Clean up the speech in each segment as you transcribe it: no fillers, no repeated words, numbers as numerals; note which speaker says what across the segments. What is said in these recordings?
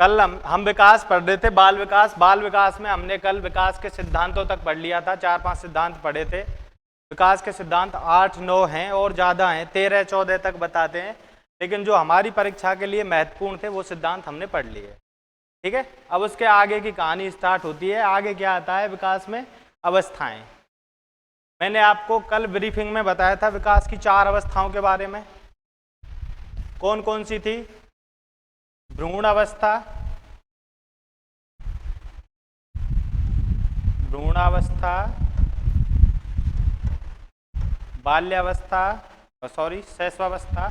Speaker 1: कल हम विकास पढ़ रहे थे, बाल विकास। बाल विकास में हमने कल विकास के सिद्धांतों तक पढ़ लिया था, 4-5 सिद्धांत पढ़े थे। विकास के सिद्धांत 8-9 हैं और ज़्यादा हैं, 13-14 तक बताते हैं, लेकिन जो हमारी परीक्षा के लिए महत्वपूर्ण थे वो सिद्धांत हमने पढ़ लिए। ठीक है, अब उसके आगे की कहानी स्टार्ट होती है। आगे क्या आता है विकास में? अवस्थाएं। मैंने आपको कल ब्रीफिंग में बताया था विकास की 4 अवस्थाओं के बारे में। कौन कौन सी थी? भ्रूण अवस्था, भ्रूणावस्था, बाल्यावस्था, शैशवावस्था,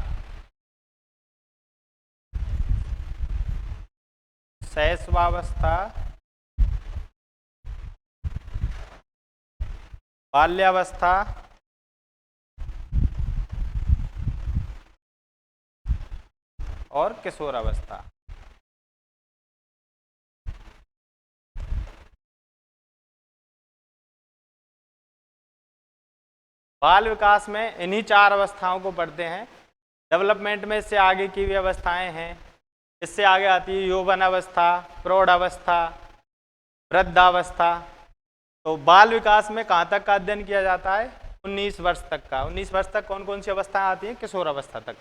Speaker 1: शैशवावस्था, बाल्यावस्था और किशोरावस्था। बाल विकास में इन्हीं 4 अवस्थाओं को पढ़ते हैं। डेवलपमेंट में इससे आगे की भी अवस्थाएं हैं। इससे आगे आती है यौवन अवस्था, प्रौढ़ अवस्था, वृद्धावस्था। तो बाल विकास में कहाँ तक का अध्ययन किया जाता है? 19 वर्ष तक का। 19 वर्ष तक कौन कौन सी अवस्थाएं आती हैं? किशोर अवस्था तक।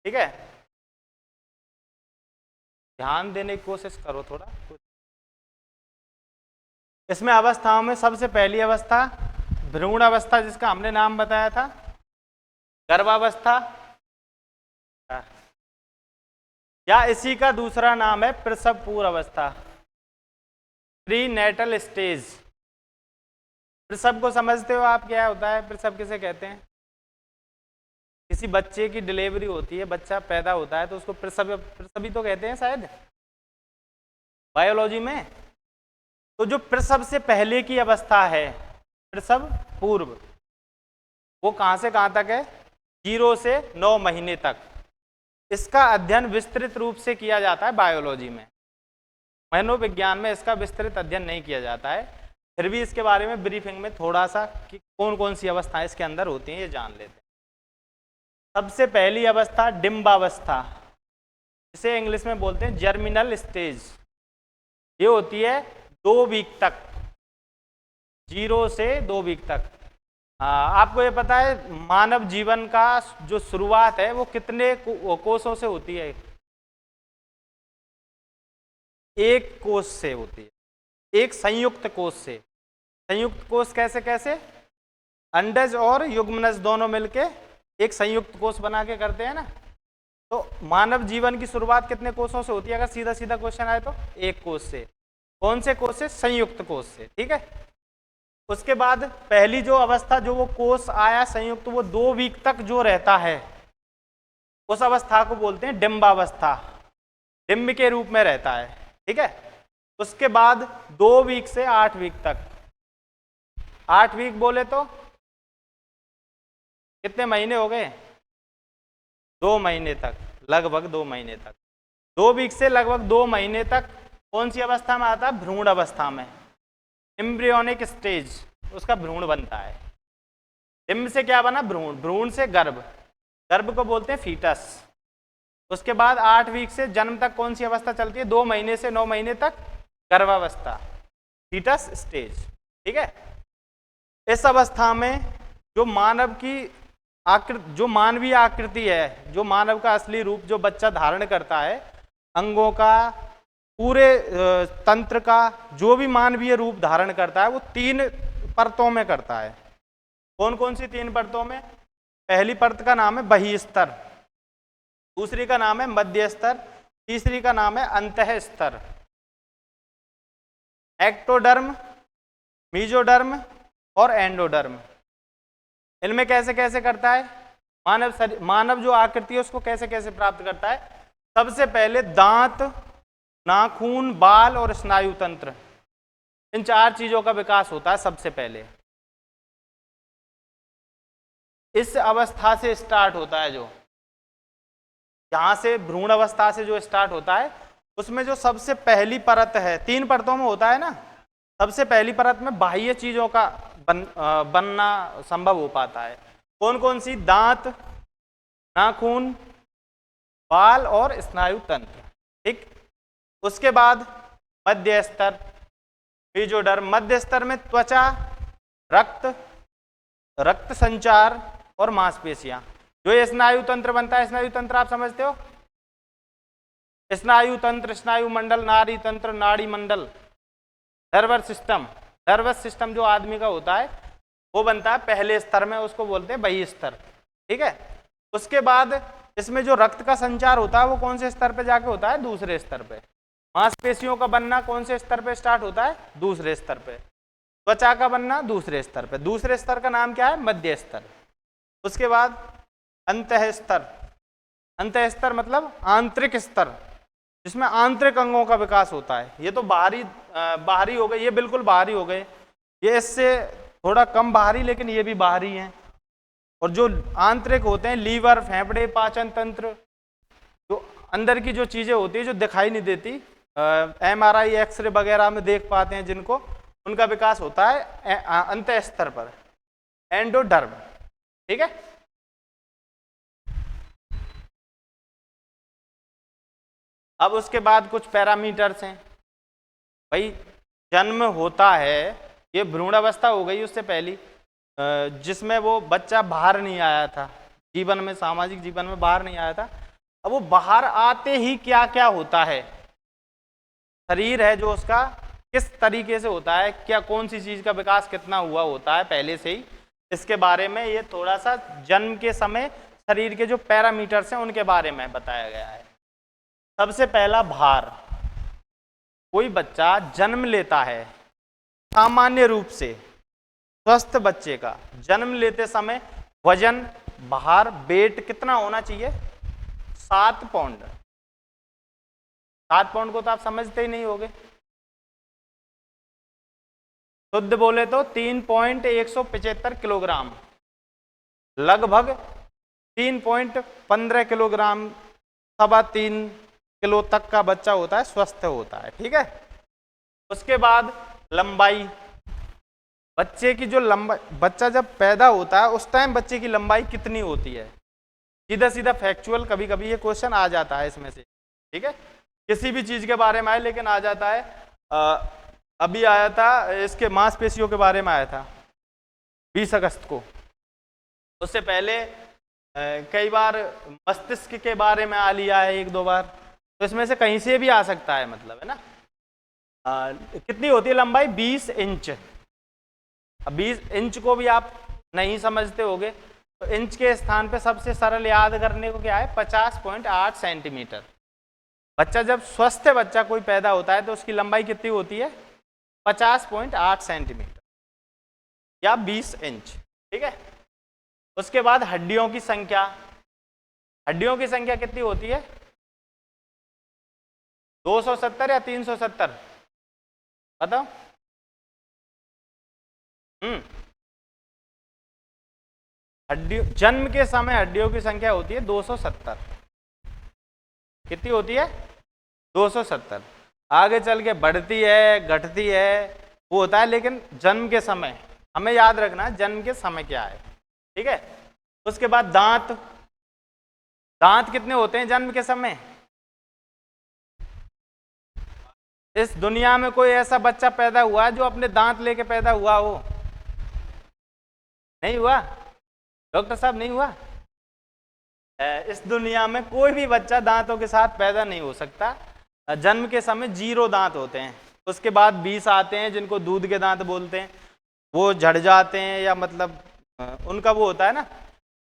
Speaker 1: ठीक है, ध्यान देने की कोशिश करो थोड़ा। इसमें अवस्थाओं में सबसे पहली अवस्था भ्रूण अवस्था, जिसका हमने नाम बताया था गर्भावस्था, या इसी का दूसरा नाम है प्रसव पूर्व अवस्था, प्री नेटल स्टेज। प्रसव को समझते हो आप? क्या होता है प्रसव? किसे कहते हैं? किसी बच्चे की डिलीवरी होती है, बच्चा पैदा होता है तो उसको प्रसवी तो कहते हैं शायद बायोलॉजी में। तो जो प्रसव से पहले की अवस्था है, प्रसव पूर्व, वो कहाँ से कहाँ तक है? 0 से 9 महीने तक। इसका अध्ययन विस्तृत रूप से किया जाता है बायोलॉजी में। मनोविज्ञान में इसका विस्तृत अध्ययन नहीं किया जाता है, फिर भी इसके बारे में ब्रीफिंग में थोड़ा सा कि कौन कौन सी अवस्थाएं इसके अंदर होती हैं ये जान लेते हैं। सबसे पहली अवस्था डिम्बावस्था, जिसे इंग्लिश में बोलते हैं जर्मिनल स्टेज। ये होती है 2 वीक तक, 0 से 2 वीक तक। आपको ये पता है मानव जीवन का जो शुरुआत है वो कितने कोषों से होती है? 1 कोष से होती है, एक संयुक्त कोष से। संयुक्त कोष कैसे कैसे? अंडज और युग्मनज दोनों मिलके एक संयुक्त कोष बना के करते हैं ना। तो मानव जीवन की शुरुआत कितने कोषों से होती है? अगर सीधा सीधा क्वेश्चन आए तो 1 कोष से। कौन से कोष से? संयुक्त कोष से। ठीक है, उसके बाद पहली जो अवस्था, जो वो कोष आया संयुक्त, वो 2 वीक तक जो रहता है उस अवस्था को बोलते हैं डिम्बावस्था। डिम्ब के रूप में रहता है। ठीक है, उसके बाद 2 वीक से 8 वीक तक। 8 वीक बोले तो कितने महीने हो गए? 2 महीने तक, लगभग 2 महीने तक। 2 वीक से लगभग 2 महीने तक कौन सी अवस्था में आता है? भ्रूण अवस्था में, एम्ब्रियोनिक स्टेज, उसका भ्रूण बनता है। डिम्ब से क्या बना? भ्रूण। भ्रूण से गर्भ, गर्भ को बोलते हैं फीटस। उसके बाद 8 वीक से जन्म तक कौन सी अवस्था चलती है? 2 महीने से 9 महीने तक गर्भावस्था, फीटस स्टेज। ठीक है, इस अवस्था में जो मानव की आकृति, जो मानवीय आकृति है, जो मानव का असली रूप जो बच्चा धारण करता है, अंगों का, पूरे तंत्र का जो भी मानवीय रूप धारण करता है वो 3 परतों में करता है। कौन कौन सी 3 परतों में? पहली परत का नाम है बहिस्तर, दूसरी का नाम है मध्य स्तर, तीसरी का नाम है अंतः स्तर। एक्टोडर्म, मीजोडर्म और एंडोडर्म। इनमें कैसे कैसे करता है? मानव जो आकृति है उसको कैसे कैसे प्राप्त करता है? सबसे पहले दांत, नाखून, बाल और स्नायु तंत्र, इन 4 चीजों का विकास होता है सबसे पहले। इस अवस्था से स्टार्ट होता है, जो यहां से भ्रूण अवस्था से जो स्टार्ट होता है, उसमें जो सबसे पहली परत है, 3 परतों में होता है ना, सबसे पहली परत में बाह्य चीजों का बनना संभव हो पाता है। कौन कौन सी? दांत, नाखून, बाल और स्नायु तंत्र। ठीक, उसके बाद मध्य स्तर, मेसोडर्म। मध्य स्तर में त्वचा, रक्त संचार और मांसपेशियां। जो ये स्नायु तंत्र बनता है, स्नायु तंत्र आप समझते हो, स्नायु तंत्र, स्नायु मंडल, नाड़ी तंत्र, नाड़ी मंडल, नर्वस सिस्टम। नर्वस सिस्टम जो आदमी का होता है वो बनता है पहले स्तर में, उसको बोलते हैं बहिस्तर, ठीक है। उसके बाद इसमें जो रक्त का संचार होता है वो कौन से स्तर पे जाके होता है, दूसरे स्तर पे। मांसपेशियों का बनना कौन से स्तर पे स्टार्ट होता है, दूसरे स्तर पे। त्वचा का बनना दूसरे स्तर पे। दूसरे स्तर का नाम क्या है, मध्य स्तर। उसके बाद अंतः स्तर। अंतः स्तर मतलब आंतरिक स्तर, जिसमें आंतरिक अंगों का विकास होता है। ये तो बाहरी हो गए, ये बिल्कुल बाहरी हो गए, ये इससे थोड़ा कम बाहरी, लेकिन ये भी बाहरी हैं। और जो आंतरिक होते हैं, लीवर, फेफड़े, पाचन तंत्र, जो अंदर की जो चीजें होती है जो दिखाई नहीं देती, MRI, एक्सरे वगैरह में देख पाते हैं जिनको, उनका विकास होता है अंतः स्तर पर, एंडोडर्म, ठीक है। अब उसके बाद कुछ पैरामीटर्स हैं भाई। जन्म होता है, ये भ्रूण अवस्था हो गई उससे पहली, जिसमें वो बच्चा बाहर नहीं आया था, जीवन में, सामाजिक जीवन में बाहर नहीं आया था। अब वो बाहर आते ही क्या क्या होता है, शरीर है जो उसका किस तरीके से होता है, क्या कौन सी चीज का विकास कितना हुआ होता है पहले से ही, इसके बारे में ये थोड़ा सा जन्म के समय शरीर के जो पैरामीटर्स हैं उनके बारे में बताया गया है। सबसे पहला भार। कोई बच्चा जन्म लेता है, सामान्य रूप से स्वस्थ बच्चे का जन्म लेते समय वजन, भार, वेट कितना होना चाहिए, 7 पाउंड। 7 पाउंड को तो आप समझते ही नहीं होगे, शुद्ध बोले तो 3.175 किलोग्राम, लगभग 3.15 किलोग्राम, 3.25 किलो तक का बच्चा होता है, स्वस्थ होता है, ठीक है। उसके बाद लंबाई। बच्चे की जो लंबाई, बच्चा जब पैदा होता है उस टाइम बच्चे की लंबाई कितनी होती है, सीधा सीधा फैक्चुअल, कभी कभी ये क्वेश्चन आ जाता है इसमें से, ठीक है, किसी भी चीज के बारे में आए लेकिन आ जाता है। अभी आया था, इसके मांसपेशियों के बारे में आया था 20 अगस्त को। उससे पहले कई बार मस्तिष्क के बारे में आ लिया है 1-2 बार, तो इसमें से कहीं से भी आ सकता है, मतलब है ना। कितनी होती है लंबाई, 20 इंच। अब 20 इंच को भी आप नहीं समझते होगे, तो इंच के स्थान पे सबसे सरल याद करने को क्या है, 50.8 सेंटीमीटर। बच्चा जब स्वस्थ बच्चा कोई पैदा होता है तो उसकी लंबाई कितनी होती है, 50.8 सेंटीमीटर या 20 इंच, ठीक है। उसके बाद हड्डियों की संख्या। हड्डियों की संख्या कितनी होती है, 270 या 370, बताओ। हड्डियों, जन्म के समय हड्डियों की संख्या होती है 270। कितनी होती है, 270। आगे चल के बढ़ती है, घटती है, वो होता है, लेकिन जन्म के समय हमें याद रखना है जन्म के समय क्या है, ठीक है। उसके बाद दांत। दांत कितने होते हैं जन्म के समय, इस दुनिया में कोई ऐसा बच्चा पैदा हुआ है जो अपने दांत लेके पैदा हुआ हो, नहीं हुआ, डॉक्टर साहब नहीं हुआ। इस दुनिया में कोई भी बच्चा दांतों के साथ पैदा नहीं हो सकता। जन्म के समय 0 दांत होते हैं। उसके बाद 20 आते हैं जिनको दूध के दांत बोलते हैं, वो झड़ जाते हैं, या मतलब उनका वो होता है ना।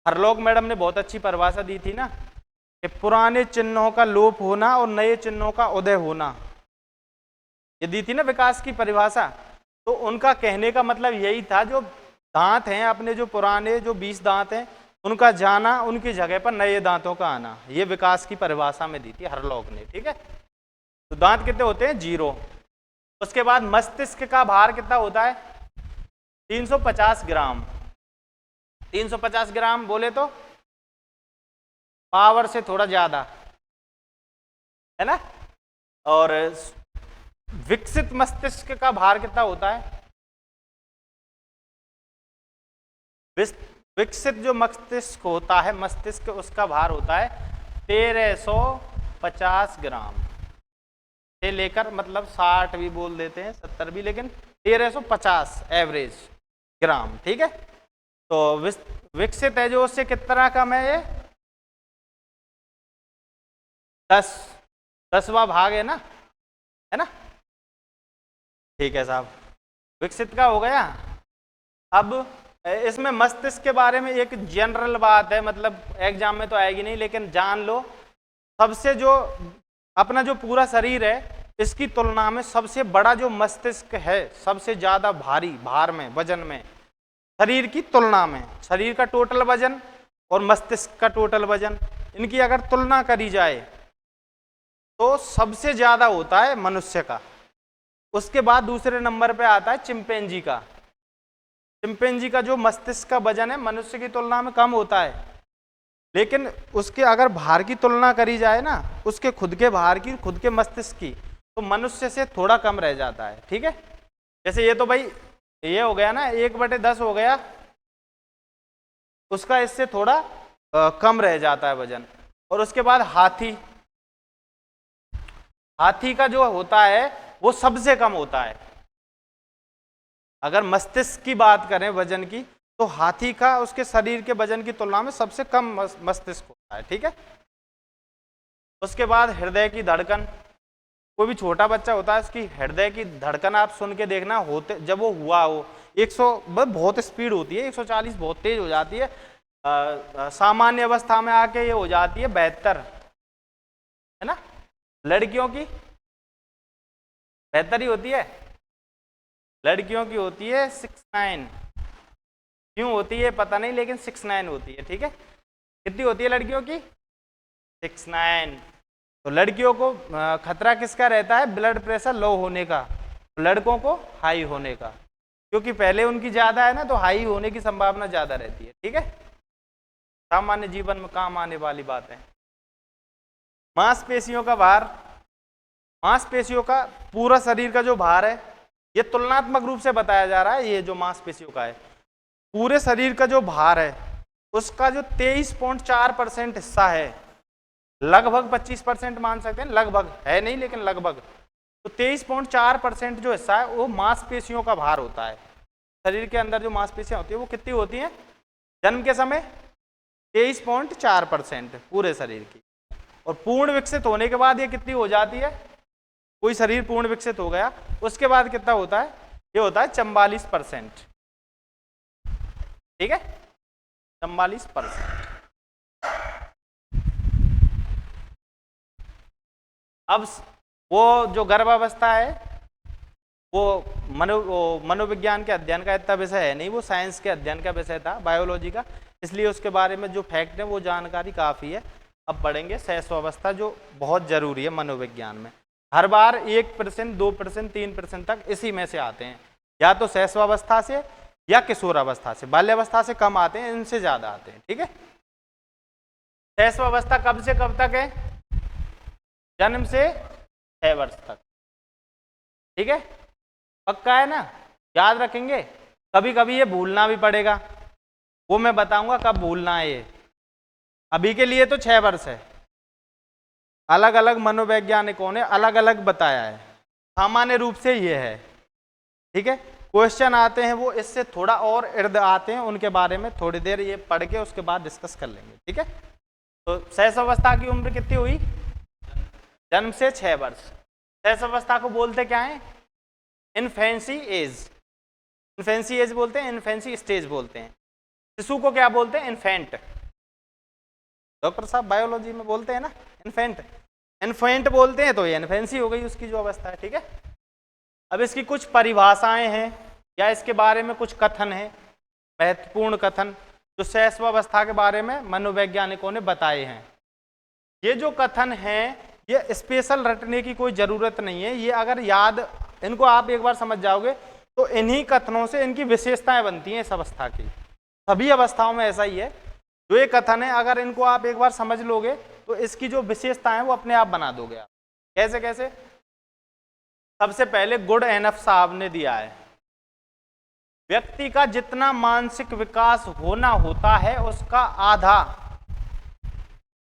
Speaker 1: हरलोक मैडम ने बहुत अच्छी परिभाषा दी थी ना, कि पुराने चिन्हों का लोप होना और नए चिन्हों का उदय होना, ये दी थी ना विकास की परिभाषा। तो उनका कहने का मतलब यही था, जो दांत हैं अपने, जो पुराने जो 20 दांत हैं उनका जाना, उनकी जगह पर नए दांतों का आना, ये विकास की परिभाषा में दी थी हरलोक ने, ठीक है। तो दांत कितने होते हैं, 0। उसके बाद मस्तिष्क का भार कितना होता है, 350 ग्राम। 350 ग्राम बोले तो पावर से थोड़ा ज्यादा है ना। और विकसित मस्तिष्क का भार कितना होता है, विकसित जो मस्तिष्क होता है, मस्तिष्क, उसका भार होता है 1350 ग्राम। से लेकर मतलब 60 भी बोल देते हैं, 70 भी, लेकिन 1350 एवरेज ग्राम, ठीक है। तो विकसित है जो उससे कितना कम है ये 10वां भाग है ना, ठीक है साहब। विकसित का हो गया। अब इसमें मस्तिष्क के बारे में एक जनरल बात है, मतलब एग्जाम में तो आएगी नहीं, लेकिन जान लो, सबसे जो अपना जो पूरा शरीर है इसकी तुलना में सबसे बड़ा जो मस्तिष्क है, सबसे ज्यादा भारी भार में, वजन में, शरीर की तुलना में, शरीर का टोटल वजन और मस्तिष्क का टोटल वजन, इनकी अगर तुलना करी जाए तो सबसे ज्यादा होता है मनुष्य का। उसके बाद दूसरे नंबर पे आता है चिंपैंजी का। चिंपैंजी का जो मस्तिष्क का वजन है मनुष्य की तुलना में कम होता है, लेकिन उसके अगर भार की तुलना करी जाए ना, उसके खुद के भार की, खुद के मस्तिष्क की, तो मनुष्य से थोड़ा कम रह जाता है, ठीक है। जैसे ये तो भाई ये हो गया ना 1/10 हो गया, उसका इससे थोड़ा कम रह जाता है वजन। और उसके बाद हाथी का जो होता है वो सबसे कम होता है। अगर मस्तिष्क की बात करें वजन की, तो हाथी का उसके शरीर के वजन की तुलना में सबसे कम मस्तिष्क होता है, ठीक है। उसके बाद हृदय की धड़कन, कोई भी छोटा बच्चा होता है उसकी हृदय की धड़कन आप सुन के देखना, होते जब वो हुआ हो 100 बहुत स्पीड होती है, 140 बहुत तेज हो जाती है, सामान्य अवस्था में आके ये हो जाती है 72, है ना। लड़कियों की 72 ही होती है, लड़कियों की होती है 69। क्यों होती है पता नहीं, लेकिन 69 होती है, ठीक है। कितनी होती है लड़कियों की 69। तो लड़कियों को खतरा किसका रहता है, ब्लड प्रेशर लो होने का, लड़कों को हाई होने का, क्योंकि पहले उनकी ज्यादा है ना, तो हाई होने की संभावना ज्यादा रहती है, ठीक है। सामान्य जीवन में काम आने वाली बात है। मांसपेशियों का भार, मांसपेशियों का पूरा शरीर का जो भार है ये तुलनात्मक रूप से बताया जा रहा है। ये जो मांसपेशियों का है पूरे शरीर का जो भार है उसका जो 23.4% हिस्सा है, लगभग 25% मान सकते हैं, लगभग है नहीं लेकिन लगभग, तो 23.4% जो हिस्सा है वो मांसपेशियों का भार होता है। शरीर के अंदर जो मांसपेशियां होती है वो कितनी होती हैं जन्म के समय 23.4% पूरे शरीर की, और पूर्ण विकसित होने के बाद ये कितनी हो जाती है, कोई शरीर पूर्ण विकसित हो गया उसके बाद कितना होता है, ये होता है 44%, ठीक है, 44%। अब वो जो गर्भावस्था है वो मनोविज्ञान के अध्ययन का इतना विषय है नहीं, वो साइंस के अध्ययन का विषय था, बायोलॉजी का, इसलिए उसके बारे में जो फैक्ट है वो जानकारी काफ़ी है। अब पढ़ेंगे शैशवावस्था जो बहुत जरूरी है मनोविज्ञान में। हर बार 1%, 2%, 3% तक इसी में से आते हैं, या तो शैशवावस्था से या किशोरावस्था से, बाल्यावस्था से कम आते हैं, इनसे ज्यादा आते हैं, ठीक है। शैशवावस्था कब से कब तक है, जन्म से 6 वर्ष तक, ठीक है, पक्का है ना, याद रखेंगे। कभी कभी ये भूलना भी पड़ेगा, वो मैं बताऊंगा कब भूलना है। ये अभी के लिए तो 6 वर्ष है, अलग अलग मनोवैज्ञानिकों ने अलग अलग बताया है, सामान्य रूप से ये है, ठीक है। क्वेश्चन आते हैं वो इससे थोड़ा और इर्द आते हैं, उनके बारे में थोड़ी देर ये पढ़ के उसके बाद डिस्कस कर लेंगे, ठीक है। तो शैशवावस्था की उम्र कितनी हुई, जन्म से 6 वर्ष। शैशवावस्था को बोलते क्या है, इन्फेंसी एज, इन्फेंसी एज बोलते हैं, इन्फेंसी स्टेज बोलते हैं। शिशु को क्या बोलते हैं, इन्फेंट, डॉक्टर साहब बायोलॉजी में बोलते हैं ना इन्फेंट, इन्फेंट बोलते हैं, तो ये इन्फेंसी हो गई उसकी जो अवस्था है, ठीक है। अब इसकी कुछ परिभाषाएं हैं या इसके बारे में कुछ कथन है, महत्वपूर्ण कथन जो शैशवावस्था के बारे में मनोवैज्ञानिकों ने बताए हैं। ये जो कथन हैं ये स्पेशल रटने की कोई ज़रूरत नहीं है, ये अगर याद इनको आप एक बार समझ जाओगे तो इन्हीं कथनों से इनकी विशेषताएं बनती हैं इस अवस्था की। सभी अवस्थाओं में ऐसा ही है, जो ये कथन है अगर इनको आप एक बार समझ लोगे तो इसकी जो विशेषताएं वो अपने आप बना दोगे आप। कैसे कैसे, सबसे पहले गुड एनफ साहब ने दिया है, व्यक्ति का जितना मानसिक विकास होना होता है उसका आधा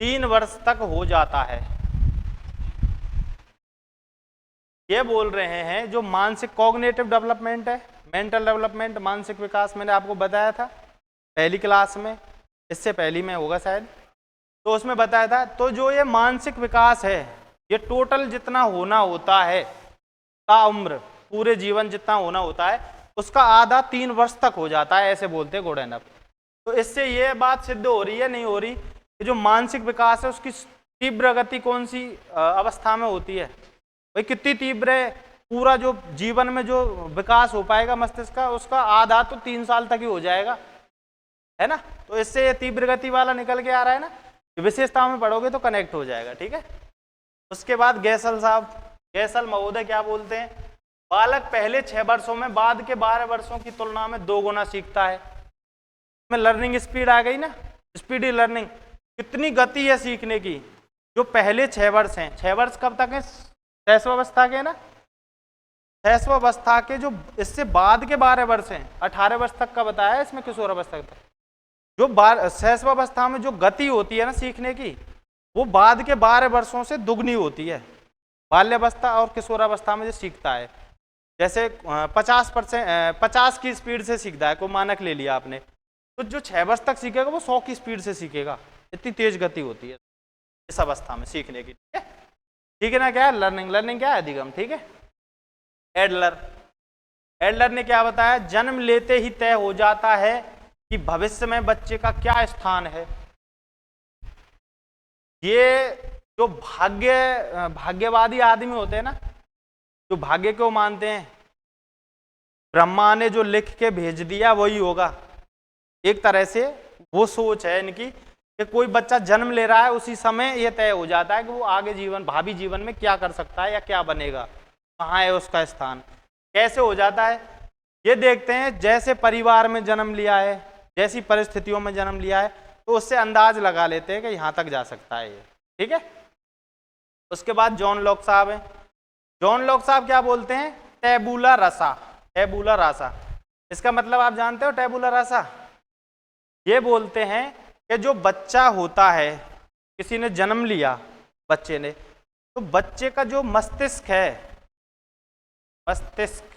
Speaker 1: 3 वर्ष तक हो जाता है। ये बोल रहे हैं जो मानसिक कॉग्निटिव डेवलपमेंट है, मेंटल डेवलपमेंट, मानसिक विकास, मैंने आपको बताया था पहली क्लास में, इससे पहली में होगा शायद, तो उसमें बताया था। तो जो ये मानसिक विकास है, ये टोटल जितना होना होता है ताउम्र, पूरे जीवन जितना होना होता है, उसका आधा 3 वर्ष तक हो जाता है, ऐसे बोलते हैं गुड एनफ। तो इससे ये बात सिद्ध हो रही है, नहीं हो रही, कि जो मानसिक विकास है उसकी तीव्र गति कौन सी अवस्था में होती है, भाई कितनी तीव्र है, पूरा जो जीवन में जो विकास हो पाएगा मस्तिष्क का, उसका आधा तो 3 साल तक ही हो जाएगा, है ना। तो इससे ये तीव्र गति वाला निकल के आ रहा है ना, विशेषताओं में पढ़ोगे तो कनेक्ट हो जाएगा, ठीक है। उसके बाद गैसल साहब, गैसल महोदय क्या बोलते हैं, बालक पहले 6 वर्षों में बाद के 12 वर्षों की तुलना में 2 गुना सीखता है। में लर्निंग स्पीड आ गई ना, स्पीडी लर्निंग, कितनी गति है सीखने की। जो पहले 6 वर्ष हैं, 6 वर्ष कब तक है, शैशवावस्था के ना, शैशवावस्था के जो इससे बाद के 12 वर्ष हैं, 18 वर्ष तक का बताया है इसमें, किशोरावस्था तक जो शैशवावस्था में जो गति होती है ना सीखने की, वो बाद के 12 वर्षों से दुगनी होती है। बाल्यावस्था और किशोरावस्था में जो सीखता है, जैसे 50% की स्पीड से सीखता है, कोई मानक ले लिया आपने, तो जो 6 वर्ष तक सीखेगा वो 100 की स्पीड से सीखेगा, इतनी तेज गति होती है इस अवस्था में सीखने की, ठीक है। ठीक है ना, क्या है लर्निंग, लर्निंग क्या है अधिगम, ठीक है। एडलर, एडलर ने क्या बताया, जन्म लेते ही तय हो जाता है कि भविष्य में बच्चे का क्या स्थान है। ये जो भाग्यवादी आदमी होते हैं ना, जो भाग्य को मानते हैं, ब्रह्मा ने जो लिख के भेज दिया वही होगा, एक तरह से वो सोच है इनकी कि कोई बच्चा जन्म ले रहा है उसी समय ये तय हो जाता है कि वो आगे जीवन, भावी जीवन में क्या कर सकता है या क्या बनेगा, कहाँ है उसका स्थान। कैसे हो जाता है ये देखते हैं, जैसे परिवार में जन्म लिया है, जैसी परिस्थितियों में जन्म लिया है, तो उससे अंदाज लगा लेते हैं कि यहाँ तक जा सकता है ये, ठीक है। उसके बाद जॉन लॉक साहब हैं, जॉन लॉक साहब क्या बोलते हैं, टैबूला रासा, टैबूला रासा, इसका मतलब आप जानते हो टैबूला रासा, ये बोलते हैं कि जो बच्चा होता है, किसी ने जन्म लिया बच्चे ने, तो बच्चे का जो मस्तिष्क है, मस्तिष्क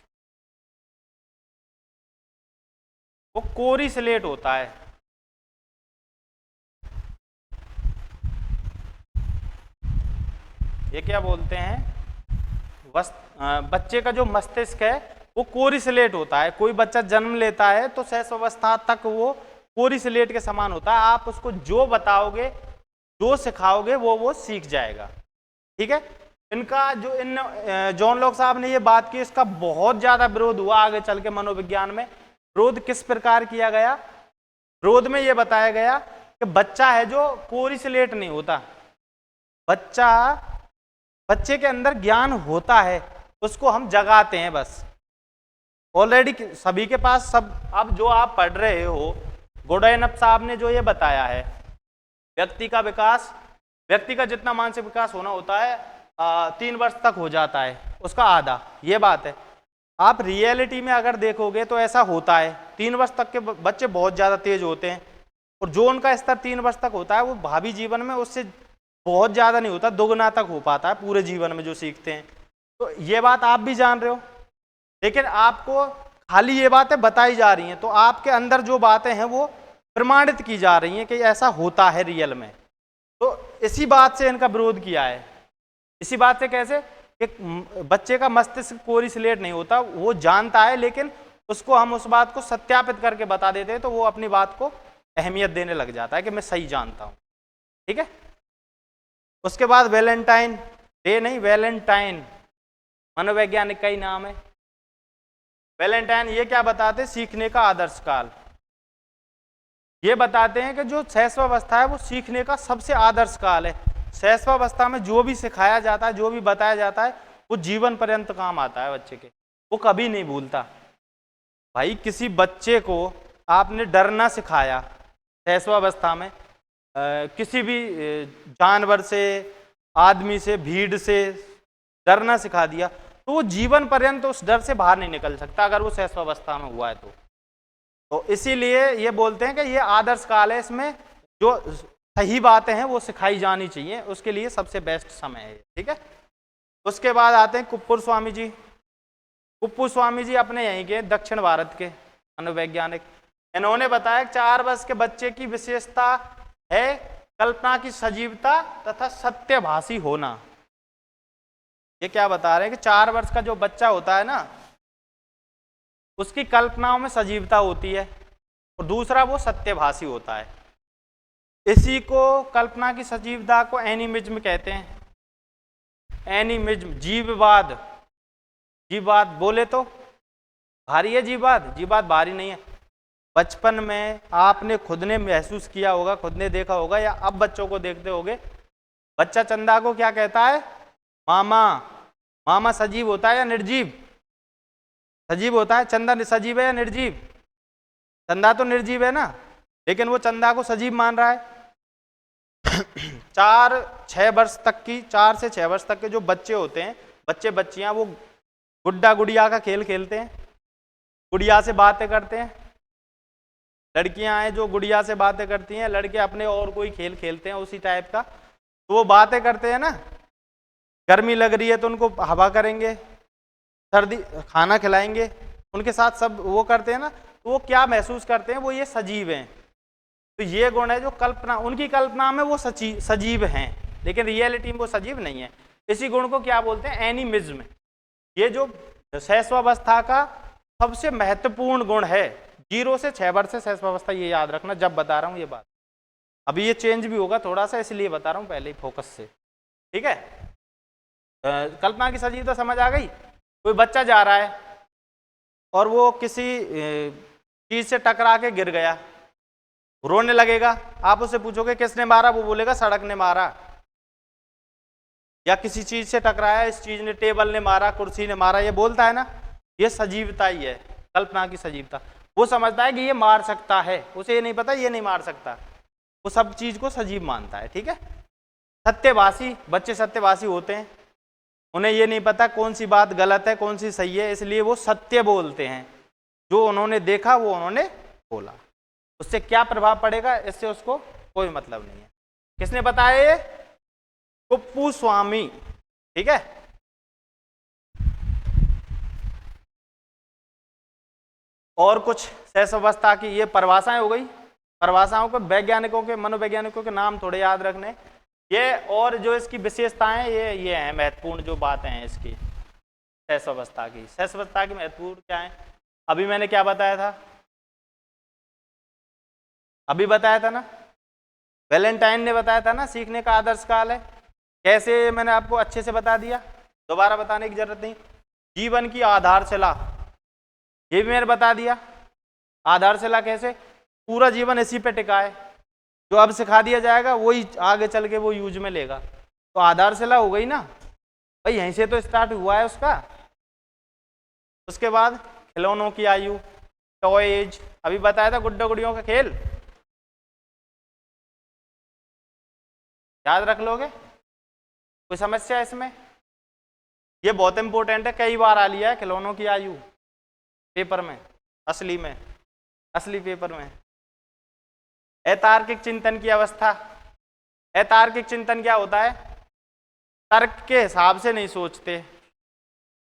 Speaker 1: वो कोरी स्लेट होता है। ये क्या बोलते हैं, बच्चे का जो मस्तिष्क है वो कोरी स्लेट होता है। कोई बच्चा जन्म लेता है तो शैशवावस्था तक वो कोरी स्लेट के समान होता है, आप उसको जो बताओगे, जो सिखाओगे वो सीख जाएगा, ठीक है। इनका जो इन जॉन लॉक साहब ने ये बात की, इसका बहुत ज्यादा विरोध हुआ आगे चल के मनोविज्ञान में। विरोध किस प्रकार किया गया, विरोध में ये बताया गया कि बच्चा है जो कोरी स्लेट नहीं होता, बच्चे के अंदर ज्ञान होता है, उसको हम जगाते हैं बस। ऑलरेडी सभी के पास सब, अब जो आप पढ़ रहे हो, गोडेनफ साहब ने जो ये बताया है, व्यक्ति का विकास, व्यक्ति का जितना मानसिक विकास होना होता है 3 वर्ष तक हो जाता है, उसका आधा, ये बात है। आप रियलिटी में अगर देखोगे तो ऐसा होता है, 3 वर्ष तक के बच्चे बहुत ज़्यादा तेज होते हैं, और जो उनका स्तर 3 वर्ष तक होता है वो भावी जीवन में उससे बहुत ज़्यादा नहीं होता, 2 गुना तक हो पाता है पूरे जीवन में जो सीखते हैं। तो ये बात आप भी जान रहे हो, लेकिन आपको खाली ये बातें बताई जा रही हैं, तो आपके अंदर जो बातें हैं वो प्रमाणित की जा रही हैं कि ऐसा होता है रियल में। तो इसी बात से इनका विरोध किया है। इसी बात से कैसे कि बच्चे का मस्तिष्क कोरी स्लेट नहीं होता, वो जानता है, लेकिन उसको हम उस बात को सत्यापित करके बता देते हैं तो वो अपनी बात को अहमियत देने लग जाता है कि मैं सही जानता हूँ, ठीक है। उसके बाद वैलेंटाइन डे, नहीं वैलेंटाइन मनोवैज्ञानिक का ही नाम है। वैलेंटाइन ये क्या बताते हैं, सीखने का आदर्श काल। ये बताते हैं कि जो शैशवावस्था है वो सीखने का सबसे आदर्श काल है। शैशवावस्था में जो भी सिखाया जाता है, जो भी बताया जाता है, वो जीवन पर्यंत काम आता है बच्चे के, वो कभी नहीं भूलता। भाई किसी बच्चे को आपने डरना सिखाया शैशवावस्था में, किसी भी जानवर से, आदमी से, भीड़ से डरना सिखा दिया, तो वो जीवन पर्यंत उस डर से बाहर नहीं निकल सकता अगर वो शैशवावस्था में हुआ है तो इसीलिए ये बोलते हैं कि ये आदर्श काल है, इसमें जो सही बातें हैं वो सिखाई जानी चाहिए, उसके लिए सबसे बेस्ट समय है, ठीक है। उसके बाद आते हैं कुप्पुर स्वामी जी। कुप्पुर स्वामी जी अपने यहीं के दक्षिण भारत के मनोवैज्ञानिक। इन्होंने बताया 4 वर्ष के बच्चे की विशेषता है कल्पना की सजीवता तथा सत्यभाषी होना। ये क्या बता रहे हैं कि 4 वर्ष का जो बच्चा होता है ना, उसकी कल्पनाओं में सजीवता होती है और दूसरा वो सत्यभाषी होता है। इसी को कल्पना की सजीवता को एनिमिज्म कहते हैं। एनिमिज्म, जीववाद। जीववाद बोले तो भारी है, जीववाद। जीववाद भारी नहीं है। बचपन में आपने खुद ने महसूस किया होगा, खुद ने देखा होगा, या अब बच्चों को देखते होगे। बच्चा चंदा को क्या कहता है? मामा। मामा सजीव होता है या निर्जीव? सजीव होता है। चंदा सजीव है या निर्जीव? चंदा तो निर्जीव है ना, लेकिन वो चंदा को सजीव मान रहा है। 4-6 वर्ष तक की, 4 से 6 वर्ष तक के जो बच्चे होते हैं, बच्चे बच्चियां, वो गुड्डा गुड़िया का खेल खेलते हैं, गुड़िया से बातें करते हैं। लड़कियां हैं जो गुड़िया से बातें करती हैं, लड़के अपने और कोई खेल खेलते हैं उसी टाइप का। तो वो बातें करते हैं ना, गर्मी लग रही है तो उनको हवा करेंगे, सर्दी खाना खिलाएंगे, उनके साथ सब वो करते हैं ना। तो वो क्या महसूस करते हैं? वो ये सजीव हैं। तो ये गुण है जो कल्पना, उनकी कल्पना में वो सजीव हैं, लेकिन रियलिटी में वो सजीव नहीं है। इसी गुण को क्या बोलते हैं? एनिमिज्म। ये जो शैशवावस्था का सबसे महत्वपूर्ण गुण है, 0 से 6 वर्ष से शैशवावस्था, ये याद रखना जब बता रहा हूँ ये बात। अभी ये चेंज भी होगा थोड़ा सा, इसलिए बता रहा हूँ पहले ही फोकस से, ठीक है। कल्पना की सजीवता समझ आ गई। कोई बच्चा जा रहा है और वो किसी चीज से टकरा के गिर गया, रोने लगेगा। आप उससे पूछोगे किसने मारा, वो बोलेगा सड़क ने मारा, या किसी चीज से टकराया, इस चीज ने, टेबल ने मारा, कुर्सी ने मारा, ये बोलता है ना। ये सजीवता ही है, कल्पना की सजीवता। वो समझता है कि ये मार सकता है, उसे ये नहीं पता ये नहीं मार सकता, वो सब चीज को सजीव मानता है, ठीक है। सत्यभाषी, बच्चे सत्यभाषी होते हैं, उन्हें ये नहीं पता कौन सी बात गलत है कौन सी सही है, इसलिए वो सत्य बोलते हैं। जो उन्होंने देखा वो उन्होंने बोला, उससे क्या प्रभाव पड़ेगा इससे उसको कोई मतलब नहीं है। किसने बताया ये? कुप्पू स्वामी, ठीक है। और कुछ शैशवावस्था की ये परिभाषाएं हो गई। परिभाषाओं को वैज्ञानिकों के, मनोवैज्ञानिकों के नाम थोड़े याद रखने। ये और जो इसकी विशेषताएं ये हैं महत्वपूर्ण जो बातें हैं इसकी शैशवावस्था की। शैशवावस्था की महत्वपूर्ण क्या है? अभी मैंने क्या बताया था? अभी बताया था ना, वैलेंटाइन ने बताया था ना, सीखने का आदर्श काल है। कैसे मैंने आपको अच्छे से बता दिया, दोबारा बताने की जरूरत नहीं। जीवन की आधारशिला, ये भी मैंने बता दिया। आधारशिला कैसे? पूरा जीवन इसी पे टिका है, जो अब सिखा दिया जाएगा वही आगे चल के वो यूज में लेगा। तो आधारशिला हो गई ना भाई, यहीं से तो स्टार्ट हुआ है उसका। उसके बाद खिलौनों की आयु, टॉय एज, अभी बताया था गुड्डा गुड़ियों का खेल, याद रख लोगे? कोई समस्या इसमें? ये बहुत इंपॉर्टेंट है, कई बार आ लिया है खिलौनों की आयु पेपर में, असली पेपर में। अतार्किक चिंतन की अवस्था। अतार्किक चिंतन क्या होता है? तर्क के हिसाब से नहीं सोचते,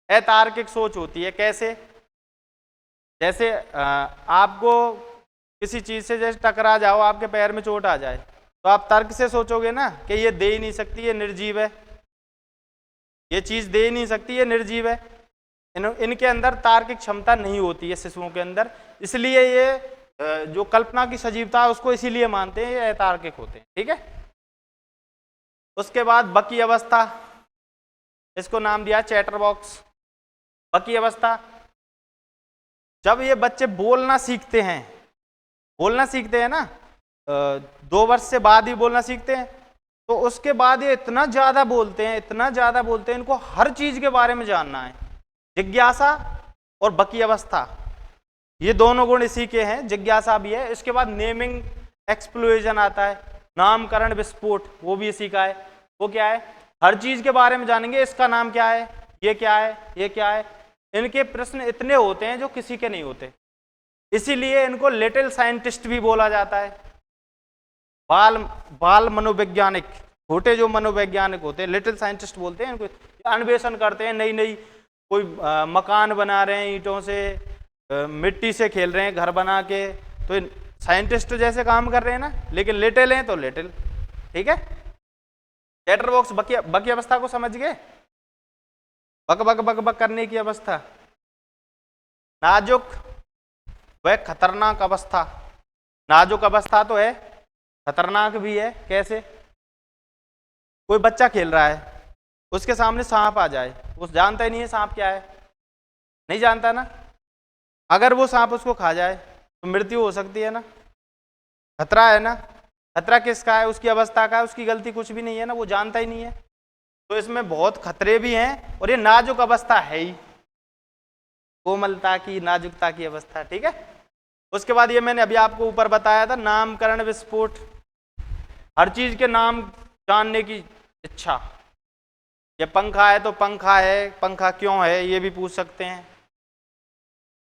Speaker 1: अतार्किक सोच होती है। कैसे? जैसे आपको किसी चीज से जैसे टकरा जाओ, आपके पैर में चोट आ जाए, तो आप तर्क से सोचोगे ना कि ये दे ही नहीं सकती, ये निर्जीव है, ये चीज दे ही नहीं सकती, ये निर्जीव है। इनके अंदर तार्किक क्षमता नहीं होती है शिशुओं के अंदर, इसलिए ये जो कल्पना की सजीवता है उसको इसीलिए मानते हैं, ये अतार्किक होते हैं, ठीक है। उसके बाद बकी अवस्था, इसको नाम दिया चैटर बॉक्स। बकी अवस्था, जब ये बच्चे बोलना सीखते हैं ना, 2 वर्ष से बाद ही बोलना सीखते हैं, तो उसके बाद ये इतना ज्यादा बोलते हैं, इनको हर चीज के बारे में जानना है। जिज्ञासा और बकी अवस्था, ये दोनों गुण इसी के हैं, जिज्ञासा भी है। इसके बाद नेमिंग एक्सप्लोजन आता है, नामकरण विस्फोट, वो भी इसी का है। वो क्या है? हर चीज के बारे में जानेंगे, इसका नाम क्या है, ये क्या है, ये क्या है। इनके प्रश्न इतने होते हैं जो किसी के नहीं होते, इसीलिए इनको लिटिल साइंटिस्ट भी बोला जाता है। बाल मनोवैज्ञानिक, छोटे जो मनोवैज्ञानिक होते हैं, लिटिल साइंटिस्ट बोलते हैं इनको, अन्वेषण करते हैं, नई नई कोई मकान बना रहे हैं ईंटों से, मिट्टी से खेल रहे हैं घर बना के, तो साइंटिस्ट जैसे काम कर रहे हैं ना, लेकिन लिटिल हैं तो लिटिल। ठीक है, चैटर बॉक्स बकी अवस्था को समझ गए, बक बक बक बक करने की अवस्था, नाजुक वह खतरनाक अवस्था। नाजुक अवस्था तो है, खतरनाक भी है। कैसे? कोई बच्चा खेल रहा है, उसके सामने सांप आ जाए, वो जानता ही नहीं है सांप क्या है, नहीं जानता ना, अगर वो सांप उसको खा जाए तो मृत्यु हो सकती है ना, खतरा है ना। खतरा किसका है? उसकी अवस्था का है, उसकी गलती कुछ भी नहीं है ना, वो जानता ही नहीं है। तो इसमें बहुत खतरे भी हैं, और ये नाजुक अवस्था है ही, कोमलता की, नाजुकता की अवस्था। ठीक है, उसके बाद ये मैंने अभी आपको ऊपर बताया था, नामकरण विस्फोट, हर चीज के नाम जानने की इच्छा। ये पंखा है तो पंखा है, पंखा क्यों है ये भी पूछ सकते हैं।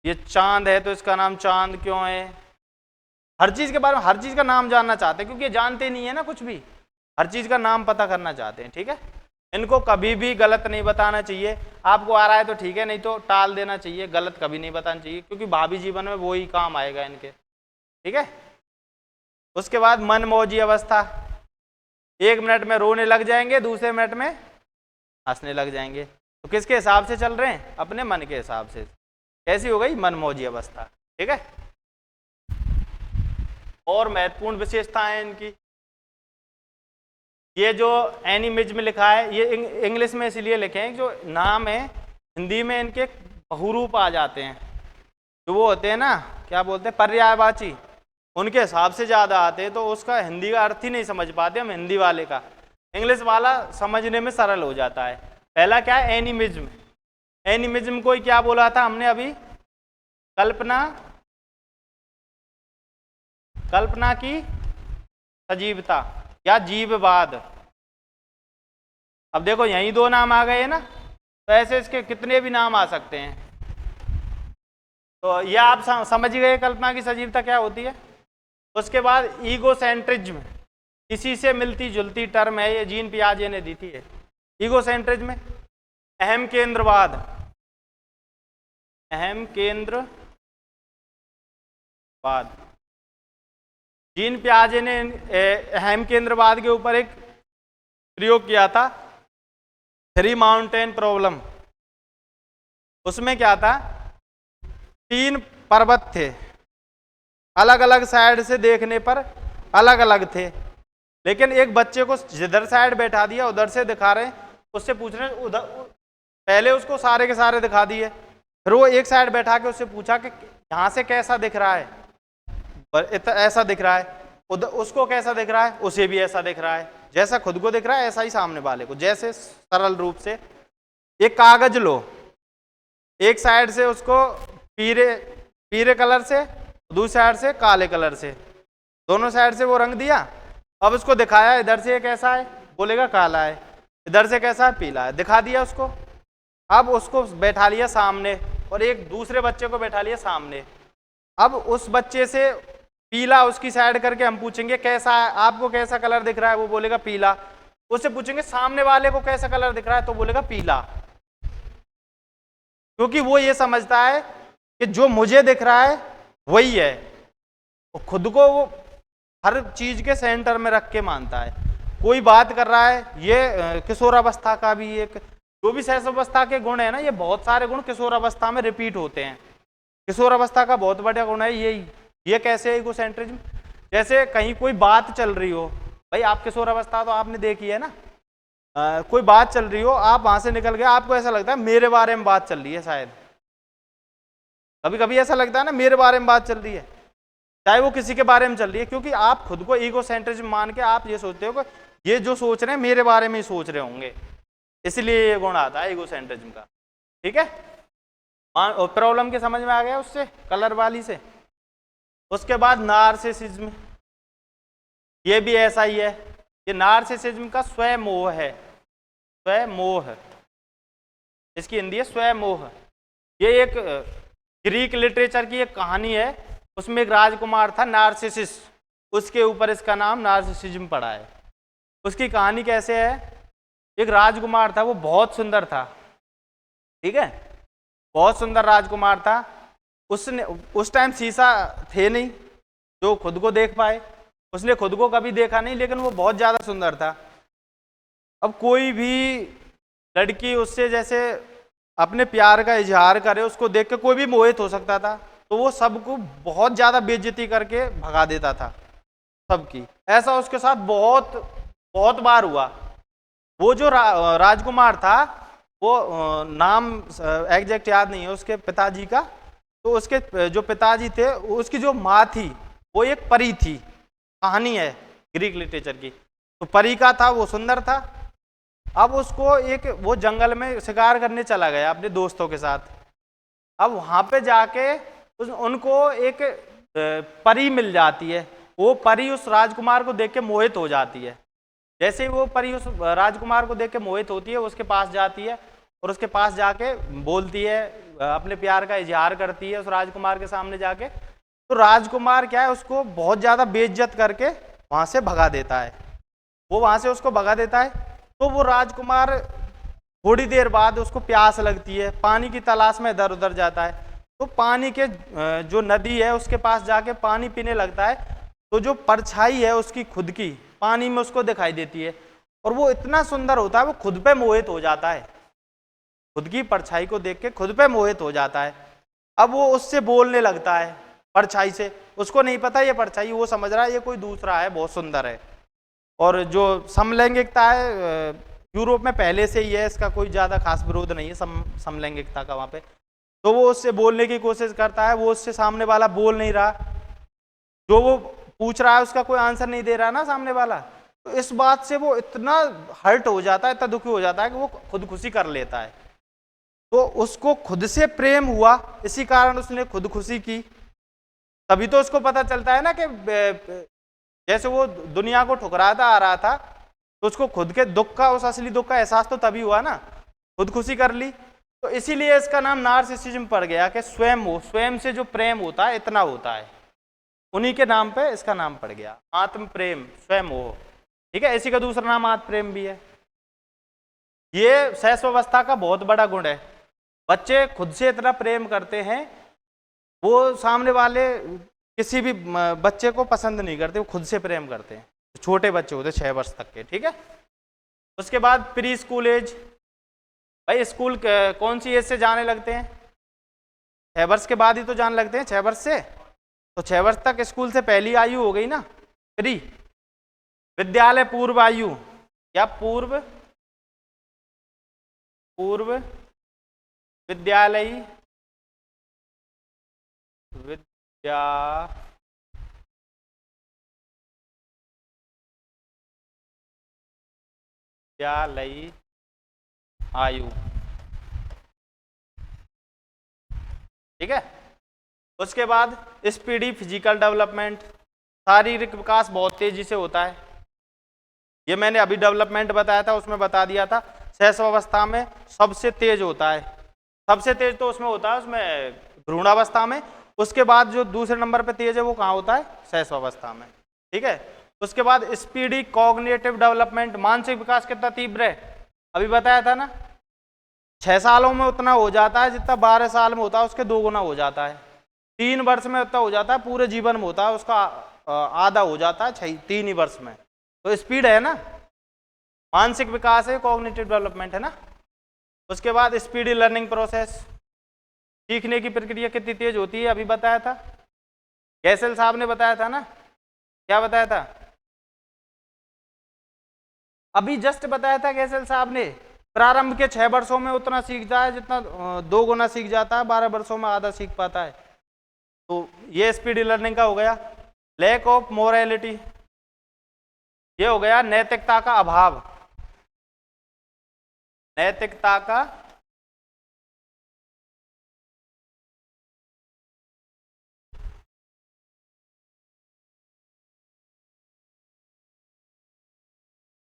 Speaker 1: ये चांद है तो इसका नाम चांद क्यों है। हर चीज के बारे में, हर चीज का नाम जानना चाहते हैं, क्योंकि ये जानते नहीं है ना कुछ भी, हर चीज का नाम पता करना चाहते हैं। ठीक है, इनको कभी भी गलत नहीं बताना चाहिए। आपको आ रहा है तो ठीक है, नहीं तो टाल देना चाहिए, गलत कभी नहीं बताना चाहिए, क्योंकि भावी जीवन में वो ही काम आएगा इनके। ठीक है, उसके बाद मनमौजी अवस्था, 1 मिनट में रोने लग जाएंगे, दूसरे मिनट में हंसने लग जाएंगे। तो किसके हिसाब से चल रहे हैं? अपने मन के हिसाब से। कैसी हो गई? मनमौजी अवस्था। ठीक है, और महत्वपूर्ण विशेषताएं इनकी, ये जो एनिमिज्म लिखा है, ये इंग्लिश में इसलिए लिखे हैं, जो नाम है हिंदी में इनके बहुरूप आ जाते हैं, जो वो होते हैं ना, क्या बोलते हैं, पर्यायवाची, उनके हिसाब से ज़्यादा आते हैं, तो उसका हिंदी का अर्थ ही नहीं समझ पाते हम हिंदी वाले का, इंग्लिश वाला समझने में सरल हो जाता है। पहला क्या है? एनिमिज्म। एनिमिज्म को क्या बोला था हमने अभी? कल्पना की सजीवता या जीववाद। अब देखो यही 2 नाम आ गए ना, तो ऐसे इसके कितने भी नाम आ सकते हैं। तो यह आप समझ गए कल्पना की सजीवता क्या होती है। उसके बाद ईगोसेंट्रिज्म, इसी से मिलती जुलती टर्म है, ये जीन पियाजे ने दी थी। है ईगोसेंट्रिज्म, अहम केंद्रवाद। अहम केंद्रवाद, जीन पियाजे ने अहम केंद्रवाद के ऊपर एक प्रयोग किया था, 3 माउंटेन प्रॉब्लम। उसमें क्या था, 3 पर्वत थे, अलग अलग साइड से देखने पर अलग अलग थे, लेकिन एक बच्चे को जिधर साइड बैठा दिया उधर से दिखा रहे हैं, उससे पूछ रहे उधर, पहले उसको सारे के सारे दिखा दिए, फिर वो एक साइड बैठा के उससे पूछा कि यहाँ से कैसा दिख रहा है, ऐसा दिख रहा है, उधर उसको कैसा दिख रहा है, उसे भी ऐसा दिख रहा है, जैसा खुद को दिख रहा है ऐसा ही सामने वाले को। जैसे सरल रूप से एक कागज लो, एक साइड से उसको पीले कलर से, दूसरी साइड से काले कलर से, दोनों साइड से वो रंग दिया, अब उसको दिखाया इधर से कैसा है, बोलेगा काला है, इधर से कैसा है, पीला है, दिखा दिया उसको। अब उसको बैठा लिया सामने और एक दूसरे बच्चे को बैठा लिया सामने, अब उस बच्चे से पीला उसकी साइड करके हम पूछेंगे कैसा है, आपको कैसा कलर दिख रहा है, वो बोलेगा पीला। उससे पूछेंगे सामने वाले को कैसा कलर दिख रहा है, तो बोलेगा पीला, क्योंकि वो ये समझता है कि जो मुझे दिख रहा है वही है, खुद को वो हर चीज के सेंटर में रख के मानता है। कोई बात कर रहा है, ये किशोरावस्था का भी एक, जो भी शैशवावस्था के गुण है ना, ये बहुत सारे गुण किशोरावस्था में रिपीट होते हैं। किशोरावस्था का बहुत बड़ा गुण है यही। ये कैसे है ईगोसेंट्रिज्म? जैसे कहीं कोई बात चल रही हो, भाई आप किशोरावस्था तो आपने देखी है ना, कोई बात चल रही हो, आप वहां से निकल गए, आपको ऐसा लगता है मेरे बारे में बात चल रही है, शायद कभी कभी ऐसा लगता है ना मेरे बारे में बात चल रही है, चाहे वो किसी के बारे में चल रही है, क्योंकि आप खुद को ईगोसेंट्रिज्म मान के आप ये सोचते हो कि ये जो सोच रहे हैं मेरे बारे में ही सोच रहे होंगे, इसलिए ये गुण आता है ईगोसेंट्रिज्म का। ठीक है, प्रॉब्लम के समझ में आ गया उससे, कलर वाली से। उसके बाद नार्सिसिज्म, ये भी ऐसा ही है, ये नार्सिसिज्म का स्वमोह है, स्वमोह, इसकी हिंदी है स्वमोह। ये एक ग्रीक लिटरेचर की एक कहानी है, उसमें एक राजकुमार था नार्सिसिस, उसके ऊपर इसका नाम नार्सिसिज्म पड़ा है। उसकी कहानी कैसे है, एक राजकुमार था, वो बहुत सुंदर था, ठीक है, बहुत सुंदर राजकुमार था। उसने उस टाइम शीशा थे नहीं जो खुद को देख पाए, उसने खुद को कभी देखा नहीं, लेकिन वो बहुत ज़्यादा सुंदर था। अब कोई भी लड़की उससे जैसे अपने प्यार का इजहार करे, उसको देख के कोई भी मोहित हो सकता था, तो वो सबको बहुत ज़्यादा बेइज्जती करके भगा देता था सबकी। ऐसा उसके साथ बहुत बहुत बार हुआ। वो जो राजकुमार था, वो नाम एग्जैक्ट याद नहीं है उसके पिताजी का, तो उसके जो पिताजी थे, उसकी जो माँ थी वो एक परी थी, कहानी है ग्रीक लिटरेचर की। तो परी का था, वो सुंदर था। अब उसको एक वो जंगल में शिकार करने चला गया अपने दोस्तों के साथ। अब वहां पे जाके उनको एक परी मिल जाती है। वो परी उस राजकुमार को देख के मोहित हो जाती है। जैसे ही वो परी उस राजकुमार को देख के मोहित होती है, उसके पास जाती है और उसके पास जाके बोलती है, अपने प्यार का इजहार करती है उस राजकुमार के सामने जाके। तो राजकुमार क्या है, उसको बहुत ज्यादा बेइज्जत करके वहां से भगा देता है। वो वहां से उसको भगा देता है। तो वो राजकुमार थोड़ी देर बाद उसको प्यास लगती है, पानी की तलाश में इधर उधर जाता है। तो पानी के जो नदी है उसके पास जाके पानी पीने लगता है। तो जो परछाई है उसकी खुद की पानी में उसको दिखाई देती है, और वो इतना सुंदर होता है, वो खुद पे मोहित हो जाता है, खुद की परछाई को देख के खुद पे मोहित हो जाता है। अब वो उससे बोलने लगता है परछाई से। उसको नहीं पता ये परछाई, वो समझ रहा है ये कोई दूसरा है, बहुत सुंदर है। और जो समलैंगिकता है यूरोप में पहले से ही है, इसका कोई ज़्यादा खास विरोध नहीं है समलैंगिकता का वहाँ पे। तो वो उससे बोलने की कोशिश करता है, वो उससे सामने वाला बोल नहीं रहा, जो वो पूछ रहा है उसका कोई आंसर नहीं दे रहा ना सामने वाला। तो इस बात से वो इतना हर्ट हो जाता है, इतना दुखी हो जाता है कि वो खुदकुशी कर लेता है। तो उसको खुद से प्रेम हुआ, इसी कारण उसने खुदकुशी की। तभी तो उसको पता चलता है ना कि जैसे वो दुनिया को ठुकराता आ रहा था, तो उसको खुद के दुख का, उस असली दुख का एहसास तो तभी हुआ ना, खुदकुशी कर ली। तो इसीलिए इसका नाम नार्सिसिज्म पड़ गया कि स्वयं हो, स्वयं से जो प्रेम होता है इतना होता है, उन्हीं के नाम पे इसका नाम पड़ गया, आत्म प्रेम, स्वयं हो। ठीक है, इसी का दूसरा नाम आत्म प्रेम भी है। ये शैशवावस्था का बहुत बड़ा गुण है। बच्चे खुद से इतना प्रेम करते हैं, वो सामने वाले किसी भी बच्चे को पसंद नहीं करते, वो खुद से प्रेम करते हैं। छोटे बच्चे होते 6 वर्ष तक के, ठीक है। उसके बाद प्री स्कूल एज, भाई स्कूल कौन सी एज से जाने लगते हैं? 6 वर्ष के बाद ही तो जाने लगते हैं, 6 वर्ष से। तो 6 वर्ष तक स्कूल से पहली आयु हो गई ना, प्री। विद्यालय पूर्व आयु या पूर्व विद्यालयी विद्यालयी आयु, ठीक है। उसके बाद स्पीडी फिजिकल डेवलपमेंट, शारीरिक विकास बहुत तेजी से होता है। ये मैंने अभी डेवलपमेंट बताया था, उसमें बता दिया था शैशवावस्था में सबसे तेज होता है। सबसे तेज तो उसमें होता है, उसमें भ्रूणावस्था में। उसके बाद जो दूसरे नंबर पे तेज है वो कहाँ होता है? शैशवावस्था में, ठीक है। उसके बाद स्पीडी कॉग्निटिव डेवलपमेंट, मानसिक विकास कितना तीव्र है, अभी बताया था ना। 6 सालों में उतना हो जाता है जितना 12 साल में होता है, उसके 2 गुना हो जाता है। 3 वर्ष में उतना हो जाता है, पूरे जीवन में होता है उसका आधा हो जाता है 3 ही वर्ष में। तो स्पीड है ना, मानसिक विकास है, कॉग्निटिव डेवलपमेंट है ना। उसके बाद स्पीडी लर्निंग प्रोसेस, सीखने की प्रक्रिया कितनी तेज होती है, अभी बताया था, गैसल साहब ने बताया था ना। क्या बताया था? अभी जस्ट बताया था गैसल साहब ने, प्रारंभ के 6 वर्षों में उतना सीखता है जितना 2 गुना सीख जाता है, 12 वर्षों में आधा सीख पाता है। तो ये स्पीडी लर्निंग का हो गया। लैक ऑफ मोरालिटी, ये हो गया नैतिकता का अभाव, नैतिकता का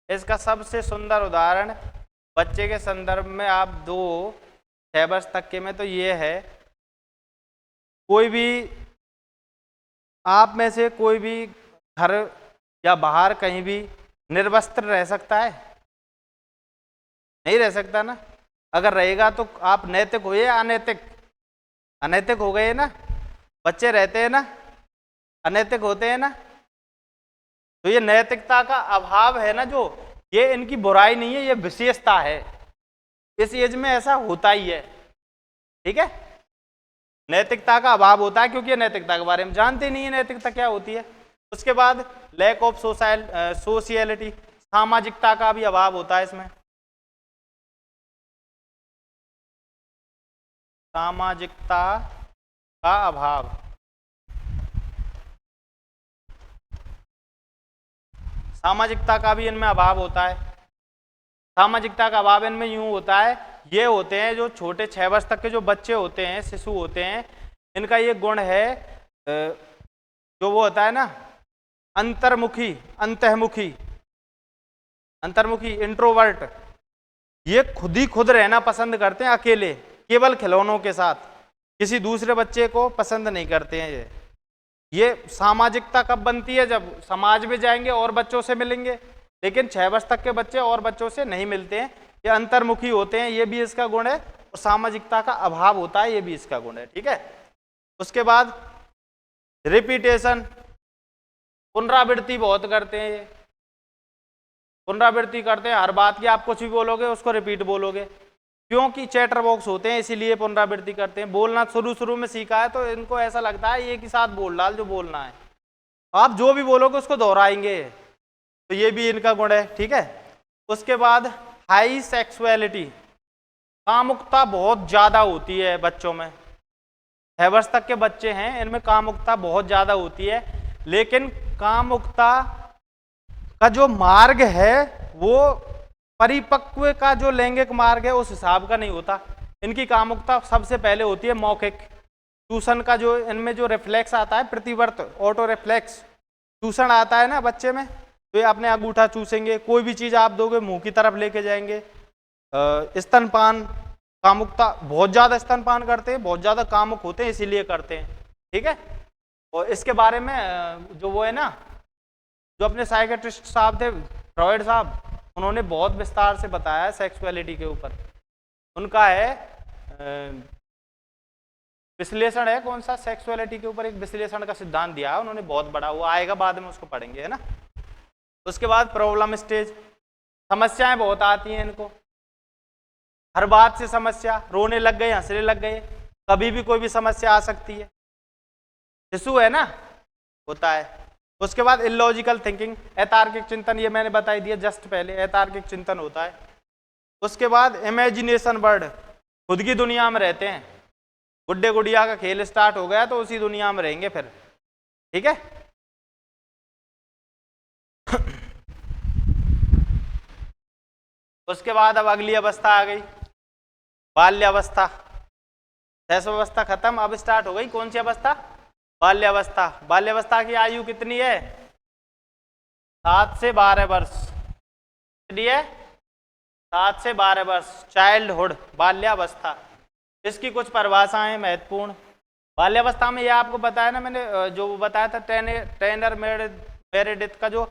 Speaker 1: इसका सबसे सुंदर उदाहरण बच्चे के संदर्भ में आप 6 वर्ष तक के में तो ये है, कोई भी आप में से कोई भी घर या बाहर कहीं भी निर्वस्त्र रह सकता है? नहीं रह सकता ना। अगर रहेगा तो आप नैतिक हो या अनैतिक? अनैतिक हो गए ना। बच्चे रहते हैं ना, अनैतिक होते हैं ना। तो ये नैतिकता का अभाव है ना, जो ये इनकी बुराई नहीं है, ये विशेषता है। इस एज में ऐसा होता ही है, ठीक है। नैतिकता का अभाव होता है क्योंकि नैतिकता के बारे में जानते नहीं है, नैतिकता क्या होती है। उसके बाद लैक ऑफ सोशियलिटी, सामाजिकता का भी अभाव होता है इसमें। सामाजिकता का अभाव, सामाजिकता का भी इनमें अभाव होता है। सामाजिकता का अभाव इनमें यूं होता है, ये होते हैं जो छोटे 6 वर्ष तक के जो बच्चे होते हैं, शिशु होते हैं, इनका ये गुण है जो वो होता है ना अंतर्मुखी, अंतःमुखी, अंतर्मुखी, इंट्रोवर्ट। ये खुद ही खुद रहना पसंद करते हैं, अकेले, केवल खिलौनों के साथ, किसी दूसरे बच्चे को पसंद नहीं करते हैं। ये सामाजिकता कब बनती है? जब समाज में जाएंगे और बच्चों से मिलेंगे, लेकिन 6 वर्ष तक के बच्चे और बच्चों से नहीं मिलते हैं, ये अंतर्मुखी होते हैं, ये भी इसका गुण है। और सामाजिकता का अभाव होता है, ये भी इसका गुण है, ठीक है। उसके बाद रिपीटेशन, पुनरावृत्ति बहुत करते हैं, ये पुनरावृत्ति करते हैं, हर बात की आप कुछ भी बोलोगे उसको रिपीट बोलोगे, क्योंकि चैटर बॉक्स होते हैं इसीलिए पुनरावृत्ति करते हैं। बोलना शुरू में सीखा है तो इनको ऐसा लगता है एक ही साथ बोल डाल जो बोलना है, आप जो भी बोलोगे उसको दोहराएंगे, तो ये भी इनका गुण है, ठीक है। उसके बाद हाई सेक्सुअलिटी, कामुकता बहुत ज्यादा होती है बच्चों में। 6 वर्ष तक के बच्चे हैं, इनमें कामुकता बहुत ज्यादा होती है, लेकिन कामुकता का जो मार्ग है वो परिपक्व का जो लैंगिक मार्ग है उस हिसाब का नहीं होता। इनकी कामुकता सबसे पहले होती है मौखिक चूषण का, जो इनमें जो रिफ्लेक्स आता है, प्रतिवर्त ऑटो रिफ्लेक्स चूषण आता है ना बच्चे में, तो ये अपने अंगूठा चूसेंगे, कोई भी चीज आप दोगे मुंह की तरफ लेके जाएंगे। स्तनपान, कामुकता बहुत ज्यादा स्तनपान करते हैं, बहुत ज्यादा कामुक होते हैं इसीलिए करते हैं, ठीक है। और इसके बारे में जो वो है ना, जो अपने साइकेट्रिस्ट साहब थे फ्रॉइड साहब, उन्होंने बहुत विस्तार से बताया है सेक्सुअलिटी के ऊपर। उनका है विश्लेषण है, कौन सा, सेक्सुअलिटी के ऊपर एक विश्लेषण का सिद्धांत दिया है उन्होंने, बहुत बड़ा, वो आएगा बाद में, उसको पढ़ेंगे, है ना। उसके बाद प्रॉब्लम स्टेज, समस्याएं बहुत आती हैं इनको, हर बात से समस्या, रोने लग गए, हंसने लग गए, कभी भी कोई भी समस्या आ सकती है, शिशु है ना, होता है। उसके बाद इलॉजिकल थिंकिंग, अतार्किक चिंतन, ये मैंने बताई दिया जस्ट पहले, अतार्किक चिंतन होता है। उसके बाद इमेजिनेशन वर्ड, खुद की दुनिया में रहते हैं, गुड्डे गुड़िया का खेल स्टार्ट हो गया तो उसी दुनिया में रहेंगे फिर, ठीक है। उसके बाद अब अगली अवस्था आ गई, बाल्यावस्था। शैशवावस्था खत्म, अब स्टार्ट हो गई कौन सी अवस्था? बाल्यावस्था। बाल्यावस्था की आयु कितनी है? 7 से 12 वर्ष, कितनी है? 7 से 12 वर्ष, चाइल्डहुड, बाल्यावस्था। इसकी कुछ परिभाषाएं महत्वपूर्ण। बाल्यावस्था में ये आपको बताया ना मैंने, जो बताया था ट्रेनर मेरेडिथ का जो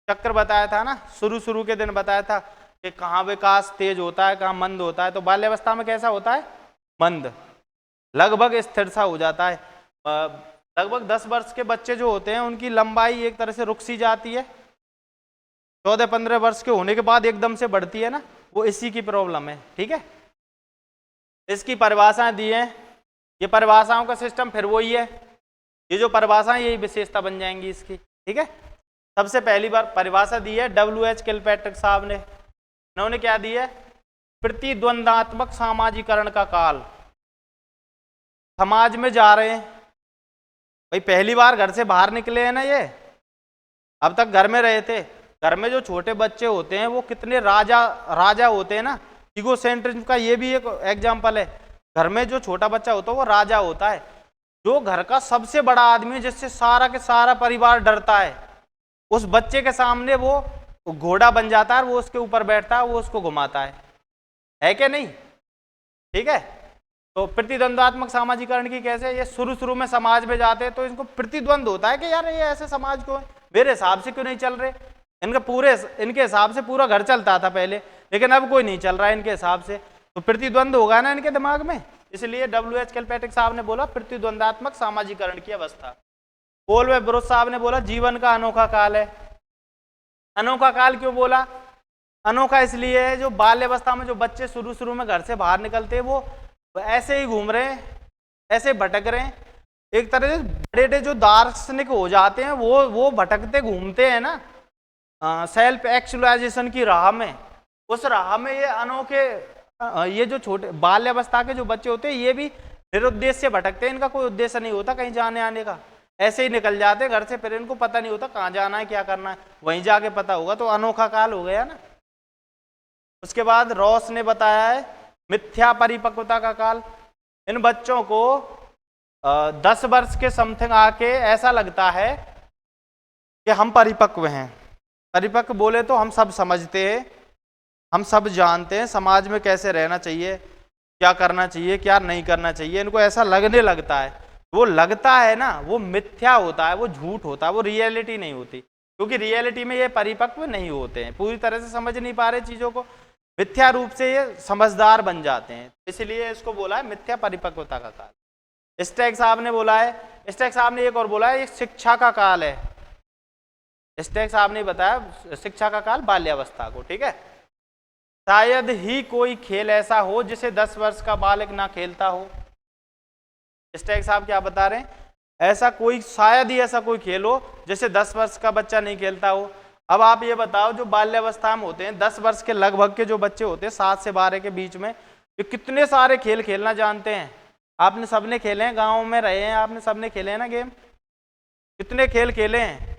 Speaker 1: चक्र बताया था ना, शुरू के दिन बताया था कि कहाँ विकास तेज होता है, कहाँ मंद होता है। तो बाल्यावस्था में कैसा होता है? मंद, लगभग स्थिर सा हो जाता है। लगभग 10 वर्ष के बच्चे जो होते हैं उनकी लंबाई एक तरह से रुक सी जाती है, 14-15 वर्ष के होने के बाद एकदम से बढ़ती है ना, वो इसी की प्रॉब्लम है, ठीक है। इसकी परिभाषाएं दी हैं, ये परिभाषाओं का सिस्टम फिर वही है, ये जो परिभाषाएं यही विशेषता बन जाएंगी इसकी, ठीक है। सबसे पहली बार परिभाषा दी है W.H. किलपैट्रिक साहब ने, उन्होंने क्या दी है? प्रतिद्वंदात्मक सामाजिकरण का काल। समाज में जा रहे हैं भाई, पहली बार घर से बाहर निकले हैं ना, ये अब तक घर में रहे थे। घर में जो छोटे बच्चे होते हैं वो कितने राजा होते हैं ना, ईगोसेंट्रिज्म का ये भी एक एग्जाम्पल है। घर में जो छोटा बच्चा होता है वो राजा होता है, जो घर का सबसे बड़ा आदमी है, जिससे सारा के सारा परिवार डरता है, उस बच्चे के सामने वो घोड़ा बन जाता है, वो उसके ऊपर बैठता है, वो उसको घुमाता है कि नहीं? ठीक है। तो प्रतिद्वंदात्मक सामाजिकरण की कैसे, ये शुरू में समाज में जाते हैं तो इनको प्रतिद्वंद होता है कि यार ये ऐसे समाज को मेरे हिसाब से क्यों नहीं चल रहे, इनके हिसाब से पूरा घर चलता था पहले, लेकिन अब कोई नहीं चल रहा है इनके हिसाब से, तो प्रतिद्वंद होगा ना इनके दिमाग में। इसलिए WH किलपैट्रिक साहब ने बोला प्रतिद्वंदात्मक सामाजिकरण की अवस्था। पोल व ब्रुस साहब ने बोला जीवन का अनोखा काल है। अनोखा काल क्यों बोला? अनोखा इसलिए है जो बाल्यावस्था में जो बच्चे शुरू में घर से बाहर निकलते हैं वो ऐसे ही घूम रहे हैं, ऐसे भटक रहे हैं, एक तरह से बड़े बड़े जो दार्शनिक हो जाते हैं वो भटकते घूमते हैं ना सेल्फ एक्चुअलाइजेशन की राह में। उस राह में ये अनोखे ये जो छोटे बाल्यावस्था के जो बच्चे होते हैं ये भी निरुद्देश्य से भटकते हैं। इनका कोई उद्देश्य नहीं होता कहीं जाने आने का, ऐसे ही निकल जाते घर से, फिर इनको पता नहीं होता कहाँ जाना है क्या करना है, वहीं जाके पता होगा। तो अनोखा काल हो गया ना। उसके बाद रॉस ने बताया है मिथ्या परिपक्वता का काल। इन बच्चों को 10 वर्ष के समथिंग आके ऐसा लगता है कि हम परिपक्व हैं। परिपक्व बोले तो हम सब समझते हैं, हम सब जानते हैं समाज में कैसे रहना चाहिए, क्या करना चाहिए क्या नहीं करना चाहिए। इनको ऐसा लगने लगता है, वो लगता है ना वो मिथ्या होता है, वो झूठ होता है, वो रियलिटी नहीं होती, क्योंकि रियलिटी में ये परिपक्व नहीं होते हैं, पूरी तरह से समझ नहीं पा रहे चीज़ों को, मिथ्या रूप से ये समझदार बन जाते हैं। इसलिए इसको बोला है मिथ्या परिपक्वता का काल। स्टैग साहब ने बोला है, स्टैग साहब ने एक और बोला है ये शिक्षा का काल है। स्टैग साहब ने बताया शिक्षा का काल बाल्यावस्था को, ठीक है। शायद ही कोई खेल ऐसा हो जिसे 10 वर्ष का बालक ना खेलता हो। स्टैग साहब क्या बता रहे हैं, ऐसा कोई शायद ही ऐसा कोई खेल हो जिसे 10 वर्ष का बच्चा नहीं खेलता हो। अब आप ये बताओ जो बाल्यावस्था में होते हैं 10 वर्ष के लगभग के जो बच्चे होते हैं 7 से 12 के बीच में, ये कितने सारे खेल खेलना जानते हैं। आपने सबने खेले हैं, गाँव में रहे हैं आपने सबने खेले हैं ना गेम, कितने खेल खेले हैं।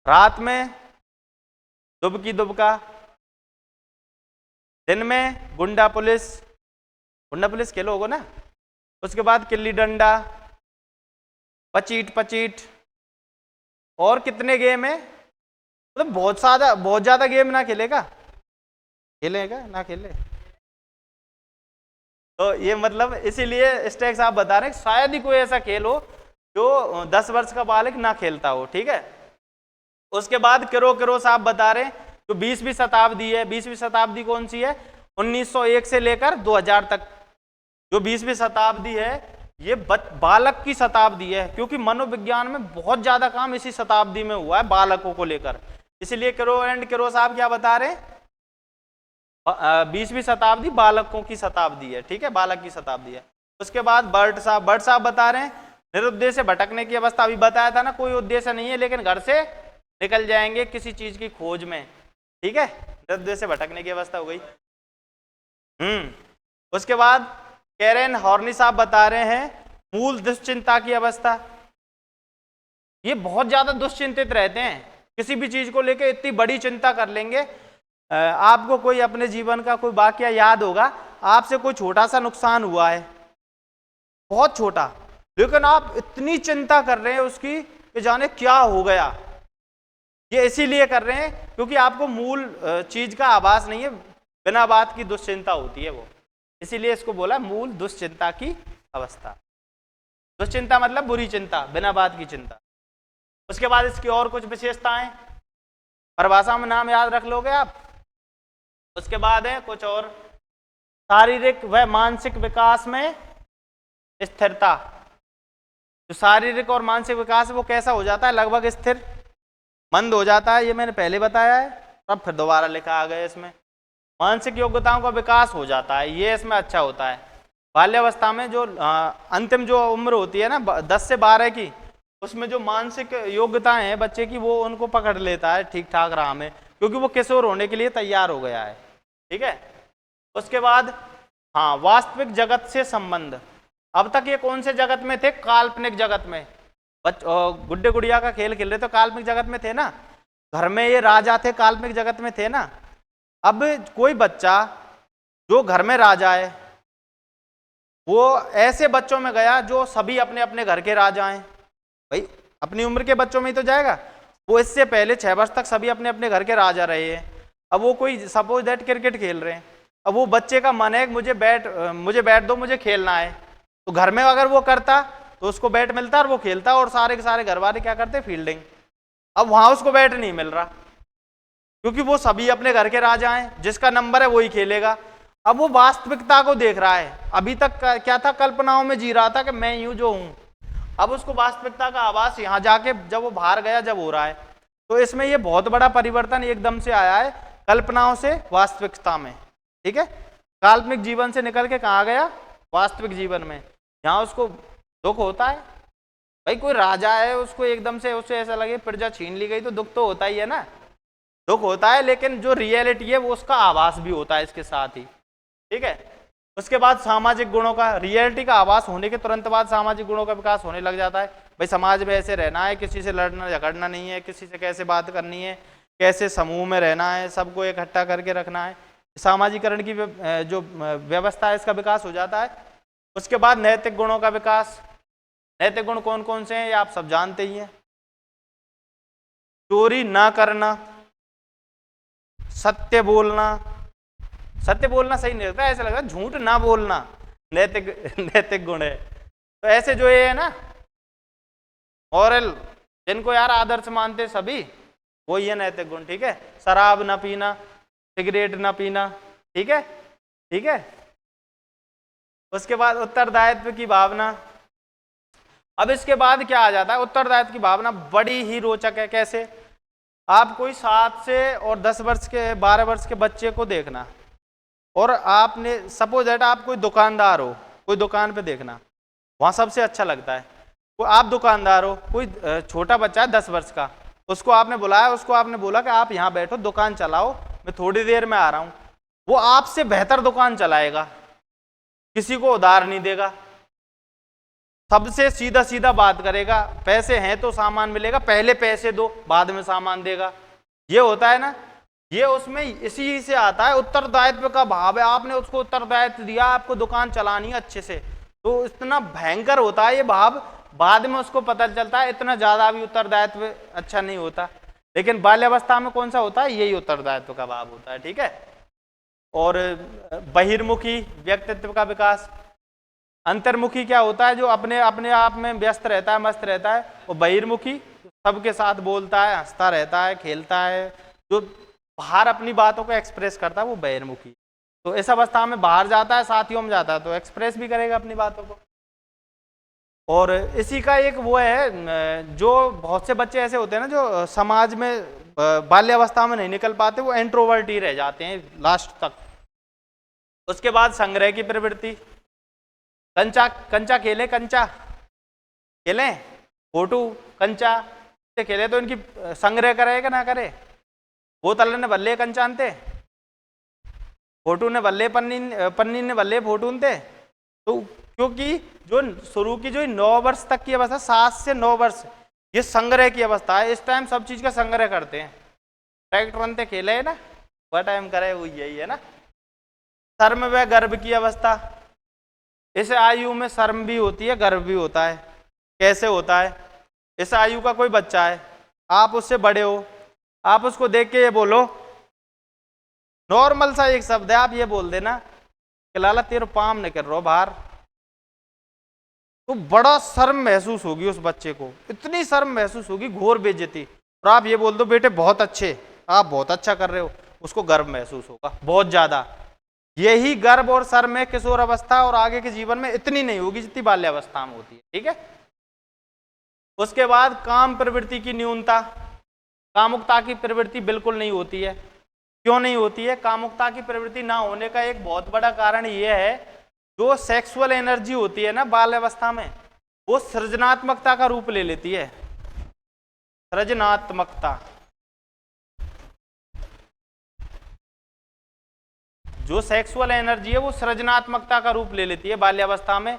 Speaker 1: रात में दुबकी दुबका, दिन में गुंडा पुलिस खेलो होगा ना। उसके बाद गिल्ली डंडा, पचीट पचीट, और कितने गेम है, मतलब बहुत ज्यादा गेम ना खेलेगा ना खेले। तो ये मतलब इसीलिए स्टैग साहब बता रहे हैं शायद ही कोई ऐसा खेल हो जो 10 वर्ष का बालक ना खेलता हो, ठीक है। उसके बाद किरो साहब बता रहे हैं जो 20वीं शताब्दी है, 20वीं शताब्दी कौन सी है, 1901 से लेकर 2000 तक जो 20वीं शताब्दी है ये बालक की शताब्दी है, क्योंकि मनोविज्ञान में बहुत ज्यादा काम इसी शताब्दी में हुआ है बालकों को लेकर। इसलिए किरो साहब क्या बता रहे हैं, 20वीं शताब्दी बालकों की शताब्दी है, ठीक है, बालक की शताब्दी है। उसके बाद बर्ट साहब बता रहे हैं निरुद्देश्य भटकने की अवस्था। अभी बताया था ना कोई उद्देश्य नहीं है लेकिन घर से निकल जाएंगे किसी चीज की खोज में, ठीक है, निरुद्देश्य भटकने की अवस्था हो गई। उसके बाद कैरेन हॉर्नी साहब बता रहे हैं मूल दुश्चिंता की अवस्था। ये बहुत ज्यादा दुश्चिंतित रहते हैं, किसी भी चीज को लेकर इतनी बड़ी चिंता कर लेंगे। आपको कोई अपने जीवन का कोई वाकया याद होगा, आपसे कोई छोटा सा नुकसान हुआ है, बहुत छोटा, लेकिन आप इतनी चिंता कर रहे हैं उसकी कि जाने क्या हो गया। ये इसीलिए कर रहे हैं क्योंकि आपको मूल चीज का आभास नहीं है, बिना बात की दुश्चिंता होती है वो, इसीलिए इसको बोला मूल दुश्चिंता की अवस्था। दुश्चिंता मतलब बुरी चिंता, बिना बात की चिंता। उसके बाद इसकी और कुछ विशेषताएं परिभाषा में नाम याद रख लोगे आप। उसके बाद है कुछ और, शारीरिक व मानसिक विकास में स्थिरता। जो शारीरिक और मानसिक विकास है वो कैसा हो जाता है, लगभग स्थिर मंद हो जाता है। ये मैंने पहले बताया है, अब फिर दोबारा लिखा आ गया इसमें। मानसिक योग्यताओं का विकास हो जाता है, ये इसमें अच्छा होता है। बाल्यावस्था में जो अंतिम जो उम्र होती है ना 10 से 12 की, उसमें जो मानसिक योग्यताएं हैं बच्चे की वो उनको पकड़ लेता है ठीक ठाक राह में, क्योंकि वो किशोर होने के लिए तैयार हो गया है, ठीक है। उसके बाद हाँ, वास्तविक जगत से संबंध। अब तक ये कौन से जगत में थे, काल्पनिक जगत में। गुड्डे गुड़िया का खेल खेल रहे तो काल्पनिक जगत में थे ना, घर में ये राजा थे काल्पनिक जगत में थे ना। अब कोई बच्चा जो घर में राजा है वो ऐसे बच्चों में गया जो सभी अपने अपने घर के राजा हैं, भाई अपनी उम्र के बच्चों में ही तो जाएगा। वो इससे पहले 6 वर्ष तक सभी अपने अपने घर के राजा रहे हैं। अब वो कोई सपोज दैट क्रिकेट खेल रहे हैं, अब वो बच्चे का मन है मुझे बैट दो, मुझे खेलना है, तो घर में अगर वो करता तो उसको बैट मिलता और वो खेलता, और सारे के सारे घर वाले क्या करते, फील्डिंग। अब वहां उसको बैट नहीं मिल रहा, क्योंकि वो सभी अपने घर के राजा हैं, जिसका नंबर है वही खेलेगा। अब वो वास्तविकता को देख रहा है, अभी तक क्या था, कल्पनाओं में जी रहा था कि मैं यूं जो हूं। अब उसको वास्तविकता का आभास यहाँ जाके जब वो बाहर गया, जब हो रहा है, तो इसमें ये बहुत बड़ा परिवर्तन एकदम से आया है, कल्पनाओं से वास्तविकता में। ठीक है, काल्पनिक जीवन से निकल के कहाँ गया, वास्तविक जीवन में। यहाँ उसको दुख होता है, भाई कोई राजा है, उसको एकदम से उससे ऐसा लगे प्रजा छीन ली गई, तो दुख तो होता ही है ना, दुख होता है। लेकिन जो रियलिटी है वो उसका आभास भी होता है इसके साथ ही। ठीक है, उसके बाद सामाजिक गुणों का, रियलिटी का आभास होने के तुरंत बाद सामाजिक गुणों का विकास होने लग जाता है। भाई समाज में ऐसे रहना है, किसी से लड़ना झगड़ना नहीं है, किसी से कैसे बात करनी है, कैसे समूह में रहना है, सबको इकट्ठा करके रखना है। सामाजिकरण की जो व्यवस्था है इसका विकास हो जाता है। उसके बाद नैतिक गुणों का विकास। नैतिक गुण कौन कौन से हैं ये आप सब जानते ही हैं। चोरी ना करना, सत्य बोलना, सत्य बोलना सही नहीं लगता, ऐसा लगता है झूठ ना बोलना नैतिक नैतिक गुण है। तो ऐसे जो ये है ना मॉरल, जिनको यार आदर्श मानते सभी, वो ये नैतिक गुण। ठीक है, शराब ना पीना, सिगरेट ना पीना। ठीक है, ठीक है। उसके बाद उत्तरदायित्व की भावना। अब इसके बाद क्या आ जाता है, उत्तरदायित्व की भावना बड़ी ही रोचक है। कैसे, आप कोई 7 से और 10 वर्ष के 12 वर्ष के बच्चे को देखना, और आपने सपोज दैट आप कोई दुकानदार हो, कोई दुकान पे देखना, वहाँ सबसे अच्छा लगता है। वो आप दुकानदार हो, कोई छोटा बच्चा है 10 वर्ष का, उसको आपने बुलाया, उसको आपने बोला कि आप यहाँ बैठो, दुकान चलाओ, मैं थोड़ी देर में आ रहा हूँ। वो आपसे बेहतर दुकान चलाएगा, किसी को उधार नहीं देगा, सबसे सीधा सीधा बात करेगा, पैसे हैं तो सामान मिलेगा, पहले पैसे दो बाद में सामान देगा। ये होता है ना, ये उसमें इसी से आता है, उत्तरदायित्व का भाव है। आपने उसको उत्तरदायित्व दिया, आपको दुकान चलानी है अच्छे से, तो इतना भयंकर होता है ये भाव। बाद में उसको पता चलता है इतना ज्यादा भी उत्तरदायित्व अच्छा नहीं होता, लेकिन बाल्यावस्था में कौन सा होता है, यही उत्तरदायित्व का भाव होता है। ठीक है, और बहिर्मुखी व्यक्तित्व का विकास। अंतर्मुखी क्या होता है, जो अपने अपने आप में व्यस्त रहता है, मस्त रहता है। और बहिर्मुखी सबके साथ बोलता है, हंसता रहता है, खेलता है, जो बाहर अपनी बातों को एक्सप्रेस करता है, वो बहिर्मुखी। तो इस अवस्था में बाहर जाता है, साथियों में जाता है, तो एक्सप्रेस भी करेगा अपनी बातों को। और इसी का एक वो है, जो बहुत से बच्चे ऐसे होते हैं ना जो समाज में बाल्यावस्था में नहीं निकल पाते, वो इंट्रोवर्ट ही रह जाते हैं लास्ट तक। उसके बाद संग्रह की प्रवृत्ति। कंचा कंचा खेले, कंचा खेले, फोटू कंचा से खेले, तो इनकी संग्रह करे कि ना करे। बोतल ने बल्ले कंचा अंते, फोटू ने बल्ले पन्नी ने बल्ले फोटू अंते। तो क्योंकि जो शुरू की जो 9 वर्ष तक की अवस्था, 7 से 9 वर्ष, ये संग्रह की अवस्था है। इस टाइम सब चीज का संग्रह करते हैं। ट्रैक्टर अंते खेले है ना, वह टाइम करे, वो यही है ना। शर्म व गर्व की अवस्था। इस आयु में शर्म भी होती है, गर्व भी होता है। कैसे होता है, इस आयु का कोई बच्चा है, आप उससे बड़े हो, आप उसको देख के ये बोलो, नॉर्मल सा एक शब्द है, आप ये बोल देना कि लाला तेरे पाम नहीं कर रहा बाहर, तो बड़ा शर्म महसूस होगी उस बच्चे को, इतनी शर्म महसूस होगी, घोर बेइज्जती। और आप ये बोल दो बेटे बहुत अच्छे, आप बहुत अच्छा कर रहे हो, उसको गर्व महसूस होगा बहुत ज्यादा। यही गर्व और शर्म में किशोर अवस्था और आगे के जीवन में इतनी नहीं होगी जितनी बाल्यावस्था में होती है। ठीक है, उसके बाद काम प्रवृत्ति की न्यूनता। कामुकता की प्रवृत्ति बिल्कुल नहीं होती है। क्यों नहीं होती है? कामुकता की प्रवृत्ति ना होने का एक बहुत बड़ा कारण यह है, जो सेक्सुअल एनर्जी होती है ना बाल्यावस्था में, वो सृजनात्मकता का रूप ले लेती है। सृजनात्मकता, जो सेक्सुअल एनर्जी है वो सृजनात्मकता का रूप ले लेती है बाल्यावस्था में।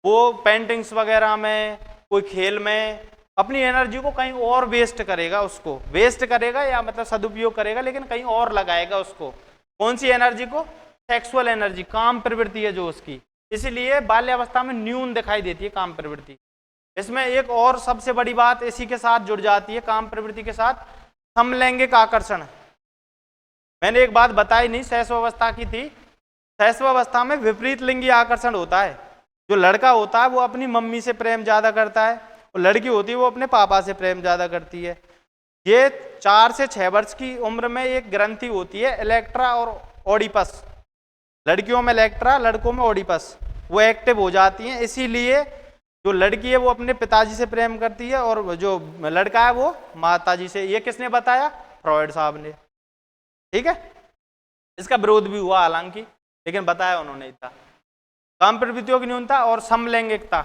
Speaker 1: वो पेंटिंग्स वगैरह में, कोई खेल में अपनी एनर्जी को कहीं और वेस्ट करेगा, उसको वेस्ट करेगा या मतलब सदुपयोग करेगा, लेकिन कहीं और लगाएगा उसको। कौन सी एनर्जी को? सेक्सुअल एनर्जी, काम प्रवृत्ति है जो उसकी, इसलिए बाल्यावस्था में न्यून दिखाई देती है काम प्रवृत्ति। इसमें एक और सबसे बड़ी बात इसी के साथ जुड़ जाती है, काम प्रवृत्ति के साथ, समलैंगिक आकर्षण। मैंने एक बात बताई नहीं, शैशवावस्था की थी। शैशवावस्था में विपरीत लिंगी आकर्षण होता है। जो लड़का होता है वो अपनी मम्मी से प्रेम ज्यादा करता है, और लड़की होती है वो अपने पापा से प्रेम ज्यादा करती है। ये 4 से 6 वर्ष की उम्र में एक ग्रंथि होती है इलेक्ट्रा और ओडिपस, लड़कियों में इलेक्ट्रा, लड़कों में ओडिपस, वो एक्टिव हो जाती हैं। इसीलिए जो लड़की है वो अपने पिताजी से प्रेम करती है और जो लड़का है वो माताजी से। ये किसने बताया? फ्रॉइड साहब ने। ठीक है, इसका विरोध भी हुआ हालांकि, लेकिन बताया उन्होंने था। काम प्रवृत्तियों की न्यूनता और समलैंगिकता।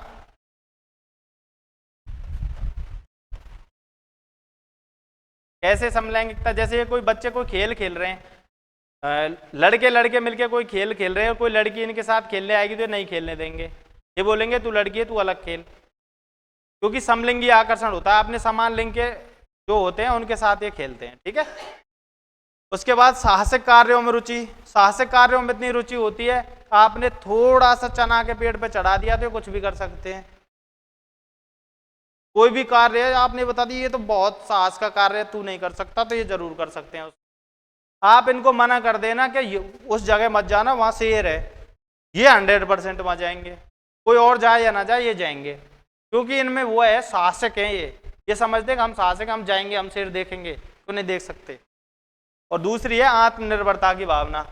Speaker 1: कैसे समलैंगिकता? जैसे कोई बच्चे कोई खेल खेल रहे हैं, लड़के लड़के मिलके कोई खेल खेल रहे हैं, कोई लड़की इनके साथ खेलने आएगी तो नहीं खेलने देंगे, ये बोलेंगे तू लड़की है तू अलग खेल, क्योंकि समलिंगी आकर्षण होता है, अपने समान लिंग के जो होते हैं उनके साथ ये खेलते हैं। ठीक है, उसके बाद साहसिक कार्यों में रुचि। साहसिक कार्यों में इतनी रुचि होती है, आपने थोड़ा सा चना के पेड़ पे चढ़ा दिया तो कुछ भी कर सकते हैं। कोई भी कार्य है आपने बता दी ये तो बहुत साहस का कार्य है, तू नहीं कर सकता, तो ये जरूर कर सकते हैं। आप इनको मना कर देना कि उस जगह मत जाना, वहां शेर है, ये 100% वहां जाएंगे, कोई और जाए या ना जाए ये जाएंगे, क्योंकि इनमें वो है, साहसिक है ये समझते हैं कि हम साहसिक, हम जाएंगे, हम शेर देखेंगे, तो नहीं देख सकते। और दूसरी है आत्मनिर्भरता की भावना।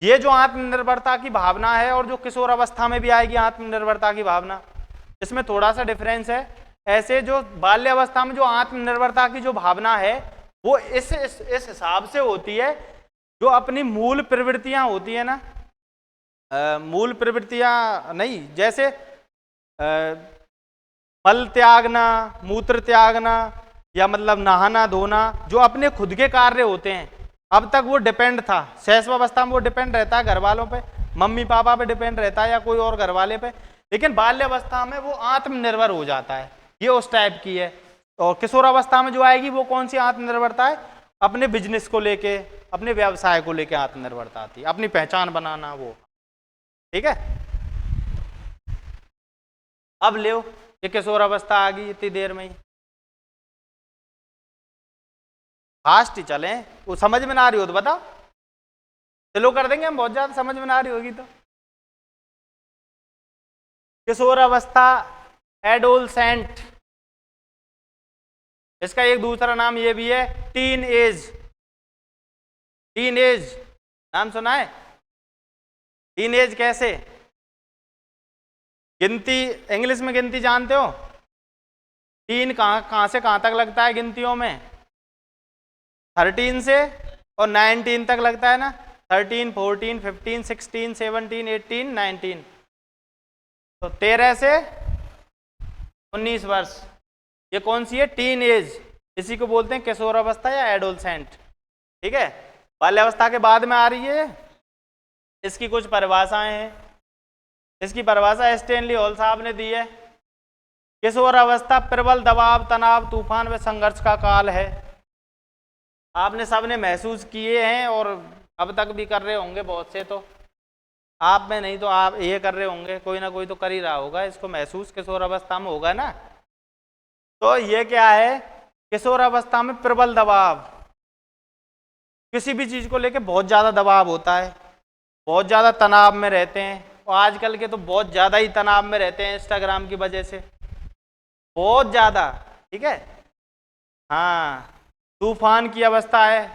Speaker 1: ये जो आत्मनिर्भरता की भावना है और जो किशोर अवस्था में भी आएगी आत्मनिर्भरता की भावना, इसमें थोड़ा सा डिफरेंस है। ऐसे जो बाल्य अवस्था में जो आत्मनिर्भरता की जो भावना है वो इस हिसाब से होती है, जो अपनी मूल प्रवृत्तियां होती है ना, मूल प्रवृत्तियां नहीं, जैसे मल त्यागना, मूत्र त्यागना, या मतलब नहाना धोना, जो अपने खुद के कार्य होते हैं। अब तक वो डिपेंड था, शैशवावस्था में वो डिपेंड रहता है घर वालों पे, मम्मी पापा पे डिपेंड रहता है या कोई और घर वाले पे, लेकिन बाल्यावस्था में वो आत्मनिर्भर हो जाता है, ये उस टाइप की है। और किशोरावस्था में जो आएगी वो कौन सी आत्मनिर्भरता है? अपने बिजनेस को लेके, अपने व्यवसाय को लेके आत्मनिर्भरता आती है, अपनी पहचान बनाना वो। ठीक है, अब ले ये किशोरावस्था आ गई इतनी देर में ही, फास्ट ही चले, वो समझ में ना आ रही हो तो बताओ, चलो कर देंगे हम, बहुत ज्यादा समझ में ना आ रही होगी तो। किशोरावस्था एडोलसेंट, इसका एक दूसरा नाम ये भी है टीन एज। टीन एज नाम सुना है? टीन एज कैसे? गिनती, इंग्लिश में गिनती जानते हो? टीन कहां से कहां तक लगता है गिनतियों में? 13 से और 19 तक लगता है ना, 13, 14, 15, 16, 17, 18, 19, तो 13 से 19 वर्ष, ये कौन सी है? टीन एज, इसी को बोलते हैं किशोरावस्था या एडोलसेंट। ठीक है, बाल्यावस्था के बाद में आ रही है, इसकी कुछ परिभाषाएं हैं। इसकी परिभाषा स्टैनली हॉल साहब ने दी है। किशोरावस्था प्रबल दबाव, तनाव, तूफान व संघर्ष का काल है। आपने सबने महसूस किए हैं और अब तक भी कर रहे होंगे बहुत से, तो आप में नहीं तो आप ये कर रहे होंगे, कोई ना कोई तो कर ही रहा होगा इसको महसूस, किशोरावस्था में होगा ना। तो ये क्या है? किशोरावस्था में प्रबल दबाव, किसी भी चीज को लेके बहुत ज्यादा दबाव होता है, बहुत ज्यादा तनाव में रहते हैं, और आजकल के तो बहुत ज्यादा ही तनाव में रहते हैं इंस्टाग्राम की वजह से, बहुत ज्यादा। ठीक है, हाँ, तूफान की अवस्था है,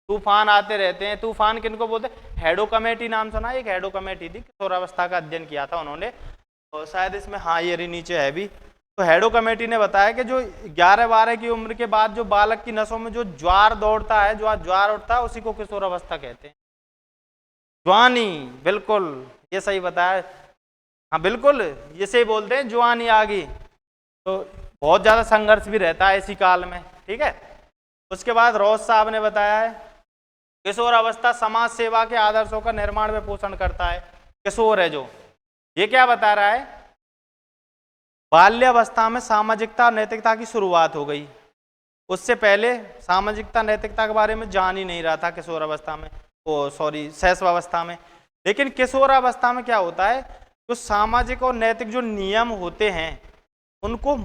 Speaker 1: तूफान आते रहते हैं। तूफान किनको बोलते हैं? हेडो कमेटी नाम सुना? एक हेडो कमेटी थी, किशोरावस्था का अध्ययन किया था उन्होंने, और शायद इसमें हाँ ये नीचे है भी। तो हेडो कमेटी ने बताया कि जो 11-12 की उम्र के बाद जो बालक की नसों में जो ज्वार दौड़ता है, जो ज्वार उठता है, उसी को किशोरावस्था कहते हैं। जवानी, बिल्कुल ये सही बताया, हाँ बिल्कुल इसे बोलते हैं जवानी आ गई। तो बहुत ज्यादा संघर्ष भी रहता है इसी काल में। ठीक है, उसके बाद रोज साहब ने बताया है किशोरावस्था समाज सेवा के आदर्शों का निर्माण व पोषण करता है। किशोर है जो, ये क्या बता रहा है? बाल्यावस्था में सामाजिकता और नैतिकता की शुरुआत हो गई, उससे पहले सामाजिकता नैतिकता के बारे में जान ही नहीं रहा था किशोरावस्था में, शैशवावस्था में। लेकिन किशोरावस्था में क्या होता है? जो सामाजिक और नैतिक जो नियम होते हैं उनको,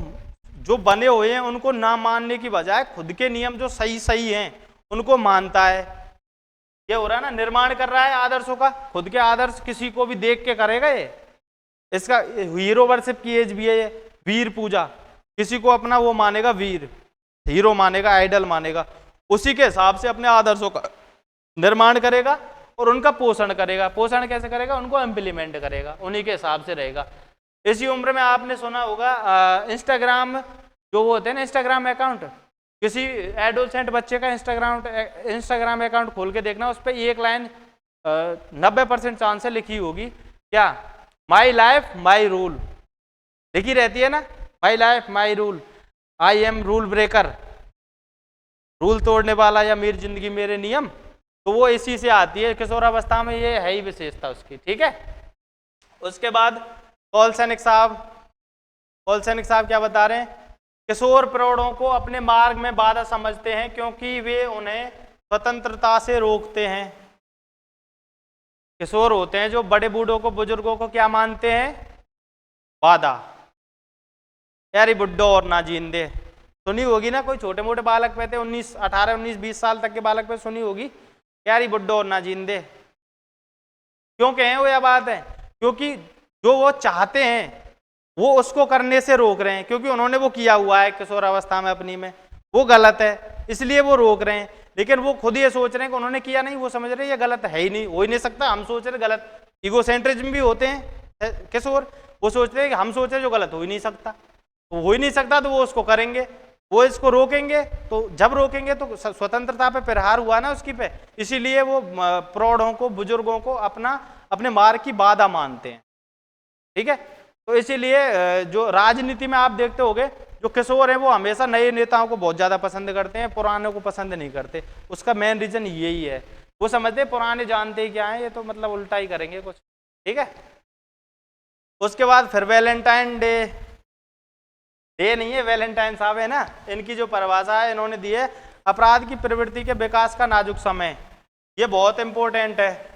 Speaker 1: जो बने हुए हैं उनको ना मानने की बजाय खुद के नियम जो सही हैं उनको मानता है। ये हो रहा है ना, निर्माण कर रहा है आदर्शों का, खुद के आदर्श किसी को भी देख के करेगा ये। इसका हीरो वर्शिप की एज भी है ये, वीर पूजा, किसी को अपना वो मानेगा वीर, हीरो मानेगा, आइडल मानेगा, उसी के हिसाब से अपने आदर्शों का निर्माण करेगा और उनका पोषण करेगा। पोषण कैसे करेगा? उनको इम्प्लीमेंट करेगा, उन्हीं के हिसाब से रहेगा। इसी उम्र में आपने सुना होगा इंस्टाग्राम जो वो होते हैं ना, इंस्टाग्राम अकाउंट, किसी एडोलसेंट बच्चे का इंस्टाग्राम अकाउंट खोल के देखना, उस पर एक लाइन 90% चांस से लिखी होगी क्या? माई लाइफ माई रूल लिखी रहती है ना, my life my rule, I am rule breaker, rule तोड़ने वाला, या मेरी जिंदगी मेरे नियम। तो वो इसी से आती है, किशोरावस्था में ये है ही विशेषता उसकी, ठीक है। उसके बाद कोलसैनिक साहब क्या बता रहे हैं? किशोर प्रौढ़ों को अपने मार्ग में बाधा समझते हैं क्योंकि वे उन्हें स्वतंत्रता से रोकते हैं। किशोर होते हैं जो बड़े बूढ़ों को, बुजुर्गों को क्या मानते हैं? बाधा। यारी बुड्ढो और ना जींदे, सुनी होगी ना, कोई छोटे मोटे बालक पे थे 18, 19, 20 साल तक के बालक पे सुनी होगी, यारी बुड्ढो और ना जींदे। क्यों कहें वो यह बात है? क्योंकि जो वो चाहते हैं वो उसको करने से रोक रहे हैं, क्योंकि उन्होंने वो किया हुआ है किशोरावस्था में अपनी में, वो गलत है, इसलिए वो रोक रहे हैं। लेकिन वो खुद ये सोच रहे हैं कि उन्होंने किया नहीं, वो समझ रहे हैं ये गलत है ही नहीं, हो ही नहीं सकता, हम सोच रहे गलत। ईगोसेंट्रिज्म भी होते हैं किशोर, वो सोचते हैं कि हम सोच रहे जो गलत हो ही नहीं सकता, तो हो ही नहीं सकता तो वो उसको करेंगे, वो इसको रोकेंगे। तो जब रोकेंगे तो स्वतंत्रता पे प्रहार हुआ ना उसकी पे, इसीलिए वो प्रौढ़ों को, बुजुर्गों को अपने मार्ग की बाधा मानते हैं, ठीक है। तो इसीलिए जो राजनीति में आप देखते होंगे, जो किशोर हैं वो हमेशा नए नेताओं को बहुत ज्यादा पसंद करते हैं, पुराने को पसंद नहीं करते। उसका मेन रीजन यही है, वो समझते हैं पुराने जानते ही क्या है, ये तो मतलब उल्टा ही करेंगे कुछ, ठीक है। उसके बाद फिर वैलेंटाइन डे नहीं है, वैलेंटाइन साहब है ना, इनकी जो परिभाषा है इन्होंने दी है, अपराध की प्रवृत्ति के विकास का नाजुक समय। ये बहुत इंपॉर्टेंट है।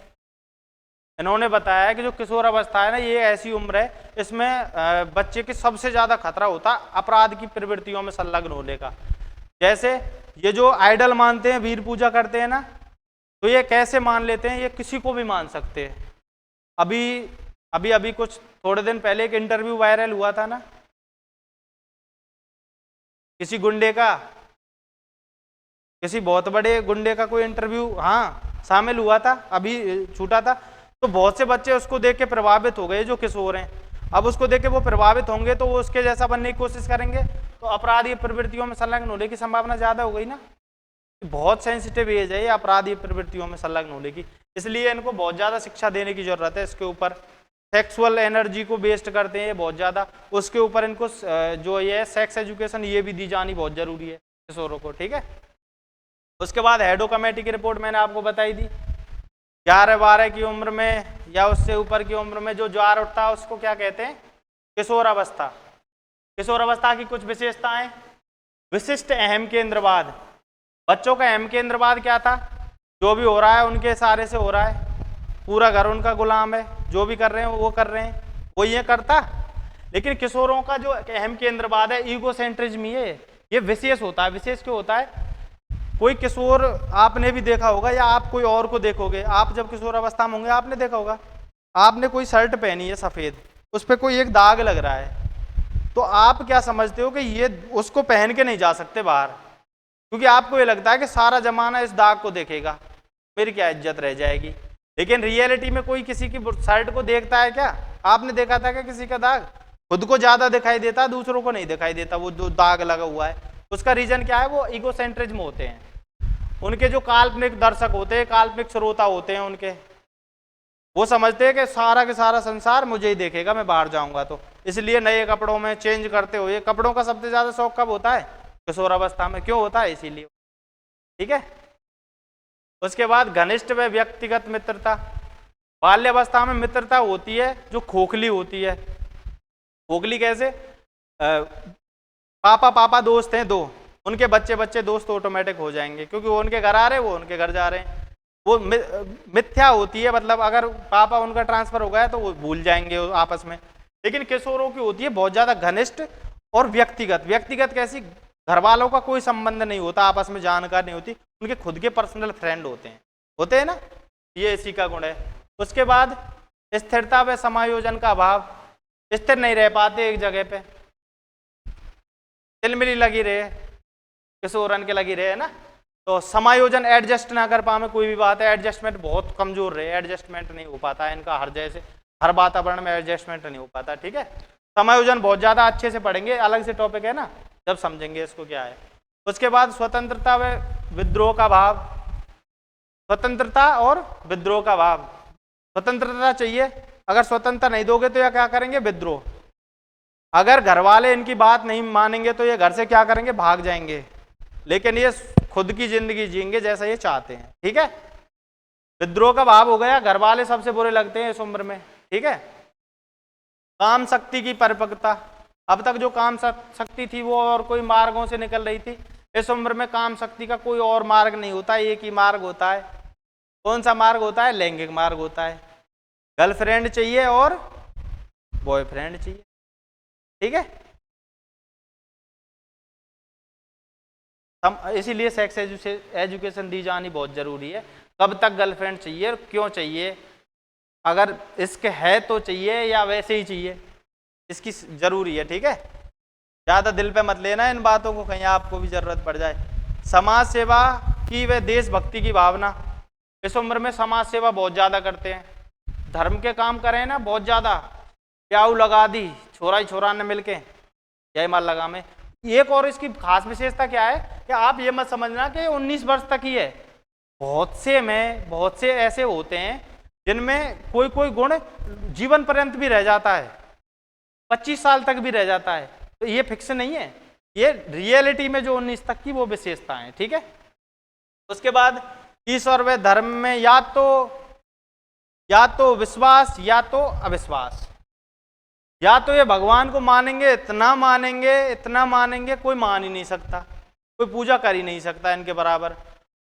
Speaker 1: इन्होंने बताया कि जो किशोर अवस्था है ना, ये ऐसी उम्र है, इसमें बच्चे के सबसे ज्यादा खतरा होता है अपराध की प्रवृत्तियों में संलग्न होने का। जैसे ये जो आइडल मानते हैं, वीर पूजा करते हैं ना, तो ये कैसे मान लेते हैं? ये किसी को भी मान सकते हैं। अभी कुछ थोड़े दिन पहले एक इंटरव्यू वायरल हुआ था ना, किसी गुंडे का, किसी बहुत बड़े गुंडे का कोई इंटरव्यू शामिल हुआ था, अभी छूटा था। तो बहुत से बच्चे उसको देख के प्रभावित हो गए जो किशोर हैं। अब उसको देख के वो प्रभावित होंगे तो वो उसके जैसा बनने की कोशिश करेंगे, तो अपराधी प्रवृत्तियों में संलग्न होने की संभावना ज्यादा हो गई ना। बहुत सेंसिटिव एज है ये अपराधी प्रवृत्तियों में संलग्न होने की, इसलिए इनको बहुत ज्यादा शिक्षा देने की जरूरत है। इसके ऊपर सेक्सुअल एनर्जी को बेस्ड करते हैं बहुत ज्यादा, उसके ऊपर इनको जो ये सेक्स एजुकेशन ये भी दी जानी बहुत जरूरी है किशोरों को, ठीक है। उसके बाद हेडो कमेटी की रिपोर्ट मैंने आपको बताई दी, 11-12 की उम्र में या उससे ऊपर की उम्र में जो ज्वार उठता है उसको क्या कहते हैं? किशोर अवस्था। किशोर अवस्था की कुछ विशेषताएं, विशिष्ट अहम केंद्रवाद। बच्चों का अहम केंद्रवाद क्या था? जो भी हो रहा है उनके इशारे से हो रहा है, पूरा घर उनका गुलाम है, जो भी कर रहे हैं वो कर रहे हैं, वो ये करता। लेकिन किशोरों का जो अहम केंद्रवाद है, ईगोसेंट्रिज्म, ये विशेष होता है। विशेष क्यों होता है? कोई किशोर आपने भी देखा होगा या आप कोई और को देखोगे, आप जब किशोर अवस्था में होंगे आपने देखा होगा, आपने कोई शर्ट पहनी है सफेद, उस पर कोई एक दाग लग रहा है, तो आप क्या समझते हो कि ये उसको पहन के नहीं जा सकते बाहर, क्योंकि आपको ये लगता है कि सारा जमाना इस दाग को देखेगा, मेरी क्या इज्जत रह जाएगी। लेकिन रियलिटी में कोई किसी की शर्ट को देखता है क्या? आपने देखा था क्या किसी का दाग? खुद को ज्यादा दिखाई देता, दूसरों को नहीं दिखाई देता वो जो दाग लगा हुआ है। उसका रीजन क्या है? वो ईगोसेंट्रिज्म होते हैं। उनके जो काल्पनिक दर्शक होते हैं, काल्पनिक श्रोता होते हैं उनके, वो समझते हैं कि सारा के सारा संसार मुझे ही देखेगा, मैं बाहर जाऊंगा तो। इसलिए नए कपड़ों में चेंज करते हुए, कपड़ों का सबसे ज्यादा शौक कब होता है? किशोर अवस्था में। क्यों होता है? इसीलिए, ठीक है। उसके बाद घनिष्ठ व व्यक्तिगत मित्रता। बाल्यावस्था में मित्रता होती है जो खोखली होती है। खोखली कैसे? पापा दोस्त हैं दो, उनके बच्चे दोस्त ऑटोमेटिक हो जाएंगे, क्योंकि वो उनके घर आ रहे हैं, वो उनके घर जा रहे हैं। वो मिथ्या होती है, मतलब अगर पापा उनका ट्रांसफर हो गया तो वो भूल जाएंगे आपस में। लेकिन किशोरों की होती है बहुत ज्यादा घनिष्ठ और व्यक्तिगत। व्यक्तिगत कैसी? घर वालों का कोई संबंध नहीं होता, आपस में जानकारी नहीं होती, उनके खुद के पर्सनल फ्रेंड होते हैं ना, ये इसी का गुण है। उसके बाद स्थिरता व समायोजन का अभाव, स्थिर नहीं रह पाते एक जगह पे, तिलमिली लगी रहे, किशोरन के लगी रहे, है ना। तो समायोजन एडजस्ट ना कर पाए कोई भी बात है, एडजस्टमेंट बहुत कमजोर रहे, एडजस्टमेंट नहीं हो पाता है इनका, हर जैसे हर वातावरण में एडजस्टमेंट नहीं हो पाता, ठीक है। समायोजन बहुत ज्यादा अच्छे से पढ़ेंगे, अलग से टॉपिक है ना, जब समझेंगे इसको क्या है। उसके बाद स्वतंत्रता व विद्रोह का भाव, स्वतंत्रता और विद्रोह का भाव। स्वतंत्रता चाहिए, अगर स्वतंत्रता नहीं दोगे तो ये क्या करेंगे, विद्रोह। अगर घर वाले इनकी बात नहीं मानेंगे तो ये घर से क्या करेंगे, भाग जाएंगे, लेकिन ये खुद की जिंदगी जिएंगे जैसा ये चाहते हैं, ठीक है। विद्रोह का भाव हो गया, घर वाले सबसे बुरे लगते हैं इस उम्र में, ठीक है। काम शक्ति की परिपक्वता, अब तक जो काम शक्ति थी वो और कोई मार्गों से निकल रही थी, इस उम्र में काम शक्ति का कोई और मार्ग नहीं होता, एक ही मार्ग होता है। कौन सा मार्ग होता है, लैंगिक मार्ग होता है। गर्लफ्रेंड चाहिए और बॉयफ्रेंड चाहिए, ठीक है। इसीलिए सेक्स एजुकेशन दी जानी बहुत जरूरी है। कब तक गर्लफ्रेंड चाहिए और क्यों चाहिए, अगर इसके है तो चाहिए या वैसे ही चाहिए, इसकी जरूरी है, ठीक है। ज्यादा दिल पे मत लेना इन बातों को, कहीं आपको भी जरूरत पड़ जाए। समाज सेवा की व देशभक्ति की भावना, इस उम्र में समाज सेवा बहुत ज्यादा करते हैं, धर्म के काम करें ना बहुत ज्यादा, प्याऊ लगा दी छोरा ही छोरा ने मिलके, जय माल लगा में। एक और इसकी खास विशेषता क्या है कि आप ये मत समझना कि 19 वर्ष तक ही है, बहुत से ऐसे होते हैं जिनमें कोई कोई गुण जीवन पर्यंत भी रह जाता है, 25 साल तक भी रह जाता है, तो ये फिक्स नहीं है, ये रियलिटी में जो 19 तक की वो विशेषता है, ठीक है। उसके बाद ईश्वर व धर्म में या तो विश्वास या तो अविश्वास, या तो ये भगवान को मानेंगे, इतना मानेंगे कोई मान ही नहीं सकता, कोई पूजा कर ही नहीं सकता इनके बराबर,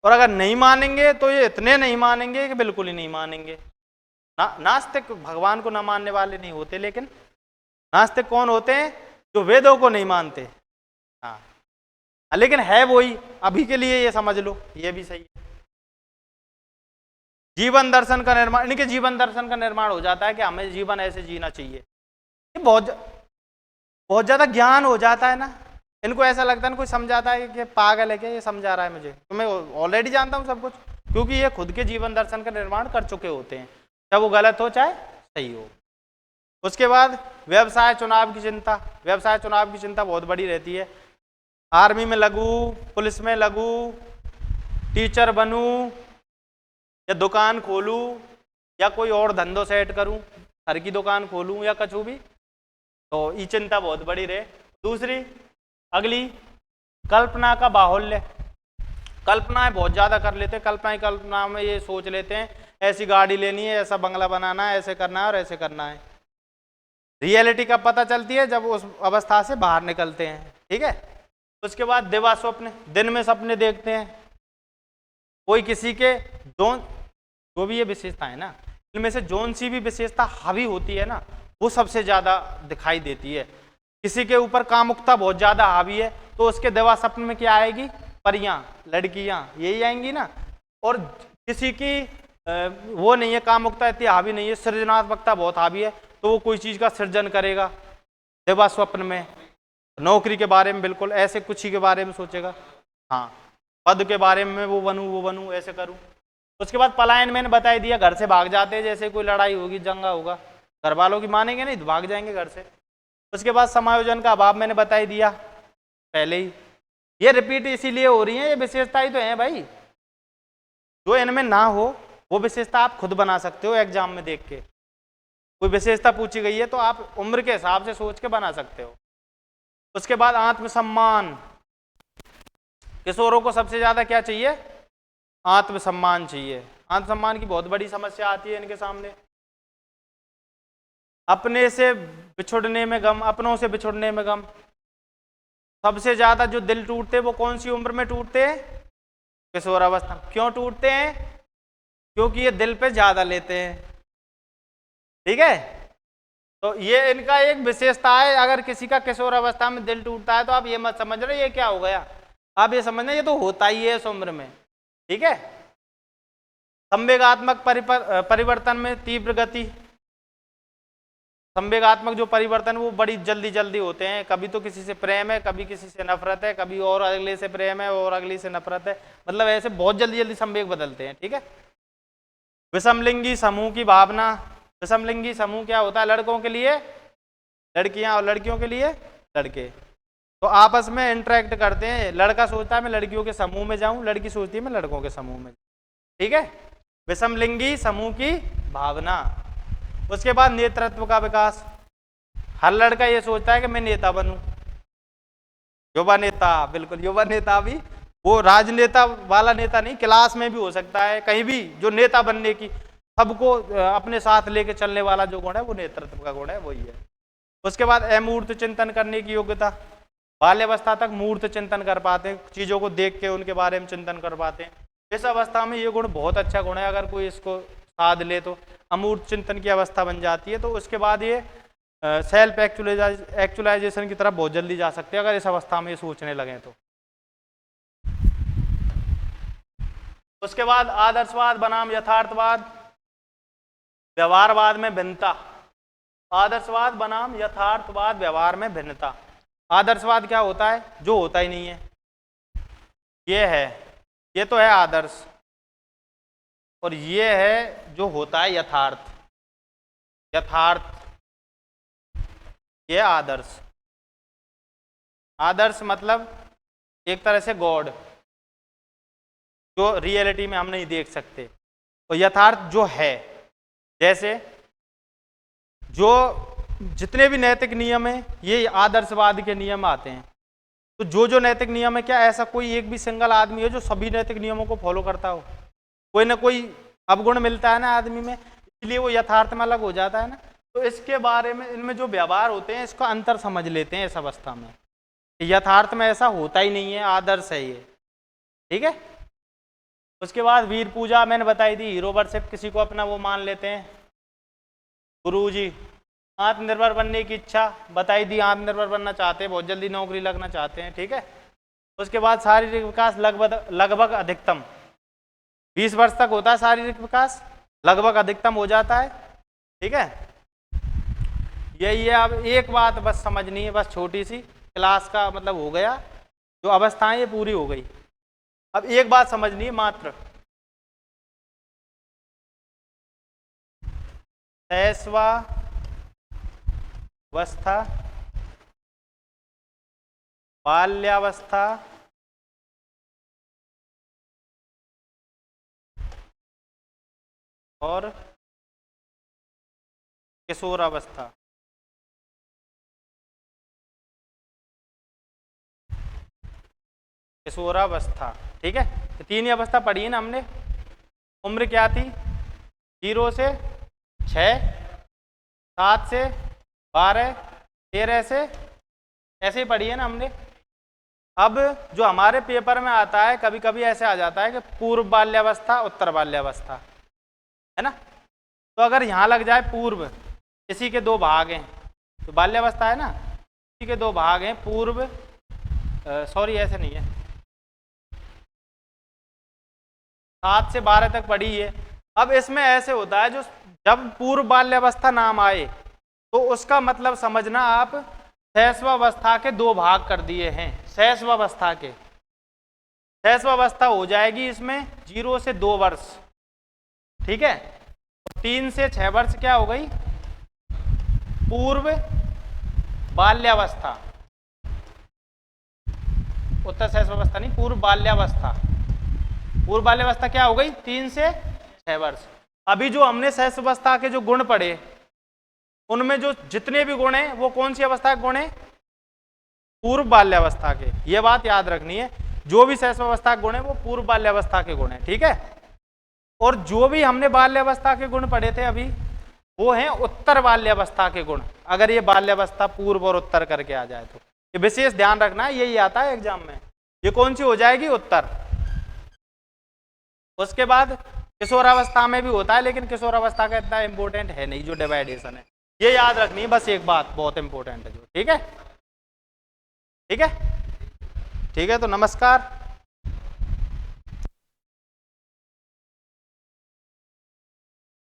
Speaker 1: और अगर नहीं मानेंगे तो ये इतने नहीं मानेंगे कि बिल्कुल ही नहीं मानेंगे। नास्तिक भगवान को न मानने वाले नहीं होते, लेकिन नास्तिक कौन होते हैं, जो वेदों को नहीं मानते। हाँ, लेकिन है वही, अभी के लिए ये समझ लो, ये भी सही है। जीवन दर्शन का निर्माण, इनके जीवन दर्शन का निर्माण हो जाता है कि हमें जीवन ऐसे जीना चाहिए। ये बहुत ज्यादा ज्ञान हो जाता है ना, इनको ऐसा लगता है कोई समझाता है कि पागल है क्या ये समझा रहा है मुझे, तो मैं ऑलरेडी जानता हूँ सब कुछ, क्योंकि ये खुद के जीवन दर्शन का निर्माण कर चुके होते हैं, चाहे वो गलत हो चाहे सही हो। उसके बाद व्यवसाय चुनाव की चिंता, व्यवसाय चुनाव की चिंता बहुत बड़ी रहती है। आर्मी में लगूं, पुलिस में लगूं, टीचर बनूं, या दुकान खोलूं, या कोई और धंधो सेट करूं, घर की दुकान खोलूं या कछु भी, तो ये चिंता बहुत बड़ी रहे। दूसरी अगली, कल्पना का बाहुल्य, कल्पनाएं बहुत ज्यादा कर लेते हैं, कल्पना में ये सोच लेते हैं ऐसी गाड़ी लेनी है, ऐसा बंगला बनाना है, ऐसे करना है और ऐसे करना है। रियलिटी कब पता चलती है, जब उस अवस्था से बाहर निकलते हैं, ठीक है। उसके बाद दिवा स्वप्न, दिन में सपने देखते हैं, कोई किसी के जो भी ये विशेषता है ना, इनमें से जोन सी भी विशेषता हावी होती है ना, वो सबसे ज्यादा दिखाई देती है। किसी के ऊपर कामुकता बहुत ज्यादा हावी है तो उसके दिवा स्वप्न में क्या आएगी, परियां, लड़कियां, यही आएंगी ना। और किसी की वो नहीं है, कामुकता इतनी हावी नहीं है, सृजनात्मकता बहुत हावी है, तो वो कोई चीज का सृजन करेगा दिवा स्वप्न में। नौकरी के बारे में बिल्कुल ऐसे कुछ ही के बारे में सोचेगा, हाँ, पद के बारे में वो बनूं ऐसे करूं। उसके बाद पलायन मैंने बता दिया, घर से भाग जाते हैं, जैसे कोई लड़ाई होगी, जंगा होगा, घर वालों की मानेंगे नहीं तो भाग जाएंगे घर से। उसके बाद समायोजन का अभाव मैंने बता ही दिया पहले ही, ये रिपीट इसीलिए हो रही है, ये विशेषता ही तो है भाई, जो इनमें ना हो वो विशेषता आप खुद बना सकते हो। एग्जाम में देख के कोई विशेषता पूछी गई है तो आप उम्र के हिसाब से सोच के बना सकते हो। उसके बाद आत्मसम्मान, किशोरों को सबसे ज्यादा क्या चाहिए, आत्मसम्मान चाहिए। आत्मसम्मान की बहुत बड़ी समस्या आती है इनके सामने, अपने से बिछुड़ने में गम, अपनों से बिछुड़ने में गम। सबसे ज्यादा जो दिल टूटते वो कौन सी उम्र में टूटते हैं, किशोरावस्था। क्यों टूटते हैं, क्योंकि ये दिल पे ज्यादा लेते हैं, ठीक है। तो ये इनका एक विशेषता है, अगर किसी का किशोरावस्था में दिल टूटता है तो आप ये मत समझ रहे ये क्या हो गया, आप ये समझना ये तो होता ही है इस उम्र में, ठीक है। संवेगात्मक परिवर्तन में तीव्र गति, संवेगात्मक जो परिवर्तन वो बड़ी जल्दी जल्दी होते हैं, कभी तो किसी से प्रेम है, कभी किसी से नफरत है, कभी और अगले से प्रेम है और अगली से नफरत है, मतलब ऐसे बहुत जल्दी जल्दी संवेग बदलते हैं। ठीक है। विषमलिंगी समूह की भावना, विषमलिंगी समूह क्या होता है? लड़कों के लिए लड़कियां और लड़कियों के लिए लड़के, तो आपस में इंटरेक्ट करते हैं। लड़का सोचता है मैं लड़कियों के समूह में जाऊं, लड़की सोचती है मैं लड़कों के समूह में। ठीक है। विषमलिंगी समूह की भावना। उसके बाद नेतृत्व का विकास। हर लड़का ये सोचता है कि मैं नेता बनूं, युवा नेता। बिल्कुल, युवा नेता भी वो राजनेता वाला नेता नहीं, क्लास में भी हो सकता है, कहीं भी जो नेता बनने की सबको अपने साथ लेके चलने वाला जो गुण है वो नेतृत्व का गुण है, वही है। उसके बाद अमूर्त चिंतन करने की योग्यता। बाल्यावस्था तक मूर्त चिंतन कर पाते हैं, चीजों को देख के उनके बारे में चिंतन कर पाते हैं। इस अवस्था में ये गुण बहुत अच्छा गुण है, अगर कोई इसको साध ले तो अमूर्त चिंतन की अवस्था बन जाती है। तो उसके बाद ये सेल्फ एक्चुअलाइजेशन की तरफ बहुत जल्दी जा सकते हैं अगर इस अवस्था में सोचने लगे तो। उसके बाद आदर्शवाद बनाम यथार्थवाद, व्यवहारवाद में भिन्नता। आदर्शवाद बनाम यथार्थवाद, व्यवहार में भिन्नता। आदर्शवाद क्या होता है? जो होता ही नहीं है, ये है, ये तो है आदर्श, और ये है जो होता है यथार्थ। यथार्थ ये आदर्श। आदर्श मतलब एक तरह से गॉड, जो रियलिटी में हम नहीं देख सकते, और यथार्थ जो है, जैसे जो जितने भी नैतिक नियम हैं ये आदर्शवाद के नियम आते हैं। तो जो नैतिक नियम है, क्या ऐसा कोई एक भी सिंगल आदमी है जो सभी नैतिक नियमों को फॉलो करता हो? कोई ना कोई अवगुण मिलता है ना आदमी में, इसलिए वो यथार्थ में अलग हो जाता है ना। तो इसके बारे में, इनमें जो व्यवहार होते हैं इसका अंतर समझ लेते हैं इस अवस्था में। यथार्थ में ऐसा होता ही नहीं है, आदर्श है ये। ठीक है। उसके बाद वीर पूजा मैंने बताई थी, हीरो वर्शिप, किसी को अपना वो मान लेते हैं गुरुजी। आत्मनिर्भर बनने की इच्छा बताई दी, आत्मनिर्भर बनना चाहते हैं, बहुत जल्दी नौकरी लगना चाहते हैं। ठीक है। उसके बाद शारीरिक विकास लगभग अधिकतम 20 वर्ष तक होता है, शारीरिक विकास लगभग अधिकतम हो जाता है। ठीक है। यही है। अब एक बात बस समझनी है, बस छोटी सी, क्लास का मतलब हो गया, जो अवस्थाएं ये पूरी हो गई। अब एक बात समझनी है मात्र, शैशवावस्था, बाल्यावस्था और किशोरावस्था। किशोरावस्था। ठीक है। तो तीन ही अवस्था पढ़ी है ना हमने। उम्र क्या थी? 0 से 6, 7 से 12, 13 से, ऐसे ही पढ़ी है ना हमने। अब जो हमारे पेपर में आता है, कभी कभी ऐसे आ जाता है कि पूर्व बाल्यावस्था, उत्तर बाल्यावस्था, है ना। तो अगर यहाँ लग जाए पूर्व, इसी के 2 भाग हैं, तो बाल्यावस्था है ना, इसी के 2 भाग हैं, पूर्व, सॉरी ऐसे नहीं है, 7 से 12 तक पढ़ी है। अब इसमें ऐसे होता है, जो जब पूर्व बाल्यावस्था नाम आए तो उसका मतलब समझना आप शैशवावस्था के 2 भाग कर दिए हैं। शैशवावस्था के, शैशवावस्था हो जाएगी इसमें 0 से 2 वर्ष। ठीक है। 3 से 6 वर्ष क्या हो गई? पूर्व बाल्यावस्था। उत्तर शैशवावस्था नहीं, पूर्व बाल्यावस्था। पूर्व बाल्यावस्था क्या हो गई? 3 से 6 वर्ष। अभी जो हमने शैशवावस्था के जो गुण पढ़े, उनमें जो जितने भी गुण हैं वो कौन सी अवस्था के गुण हैं? पूर्व बाल्यावस्था के। ये बात याद रखनी है, जो भी शैशवावस्था के गुण है वो पूर्व बाल्यावस्था के गुण है। ठीक है। और जो भी हमने बाल्यावस्था के गुण पढ़े थे अभी, वो हैं उत्तर बाल्यावस्था के गुण। अगर ये बाल्यावस्था पूर्व और उत्तर करके आ जाए तो ये विशेष ध्यान रखना है, यही आता है एग्जाम में। ये कौन सी हो जाएगी? उत्तर। उसके बाद किशोरावस्था में भी होता है, लेकिन किशोरावस्था का इतना इंपॉर्टेंट है नहीं, जो डिवाइडेशन है। ये याद रखनी है बस, एक बात बहुत इंपॉर्टेंट है जो। ठीक है। ठीक है। ठीक है। तो नमस्कार।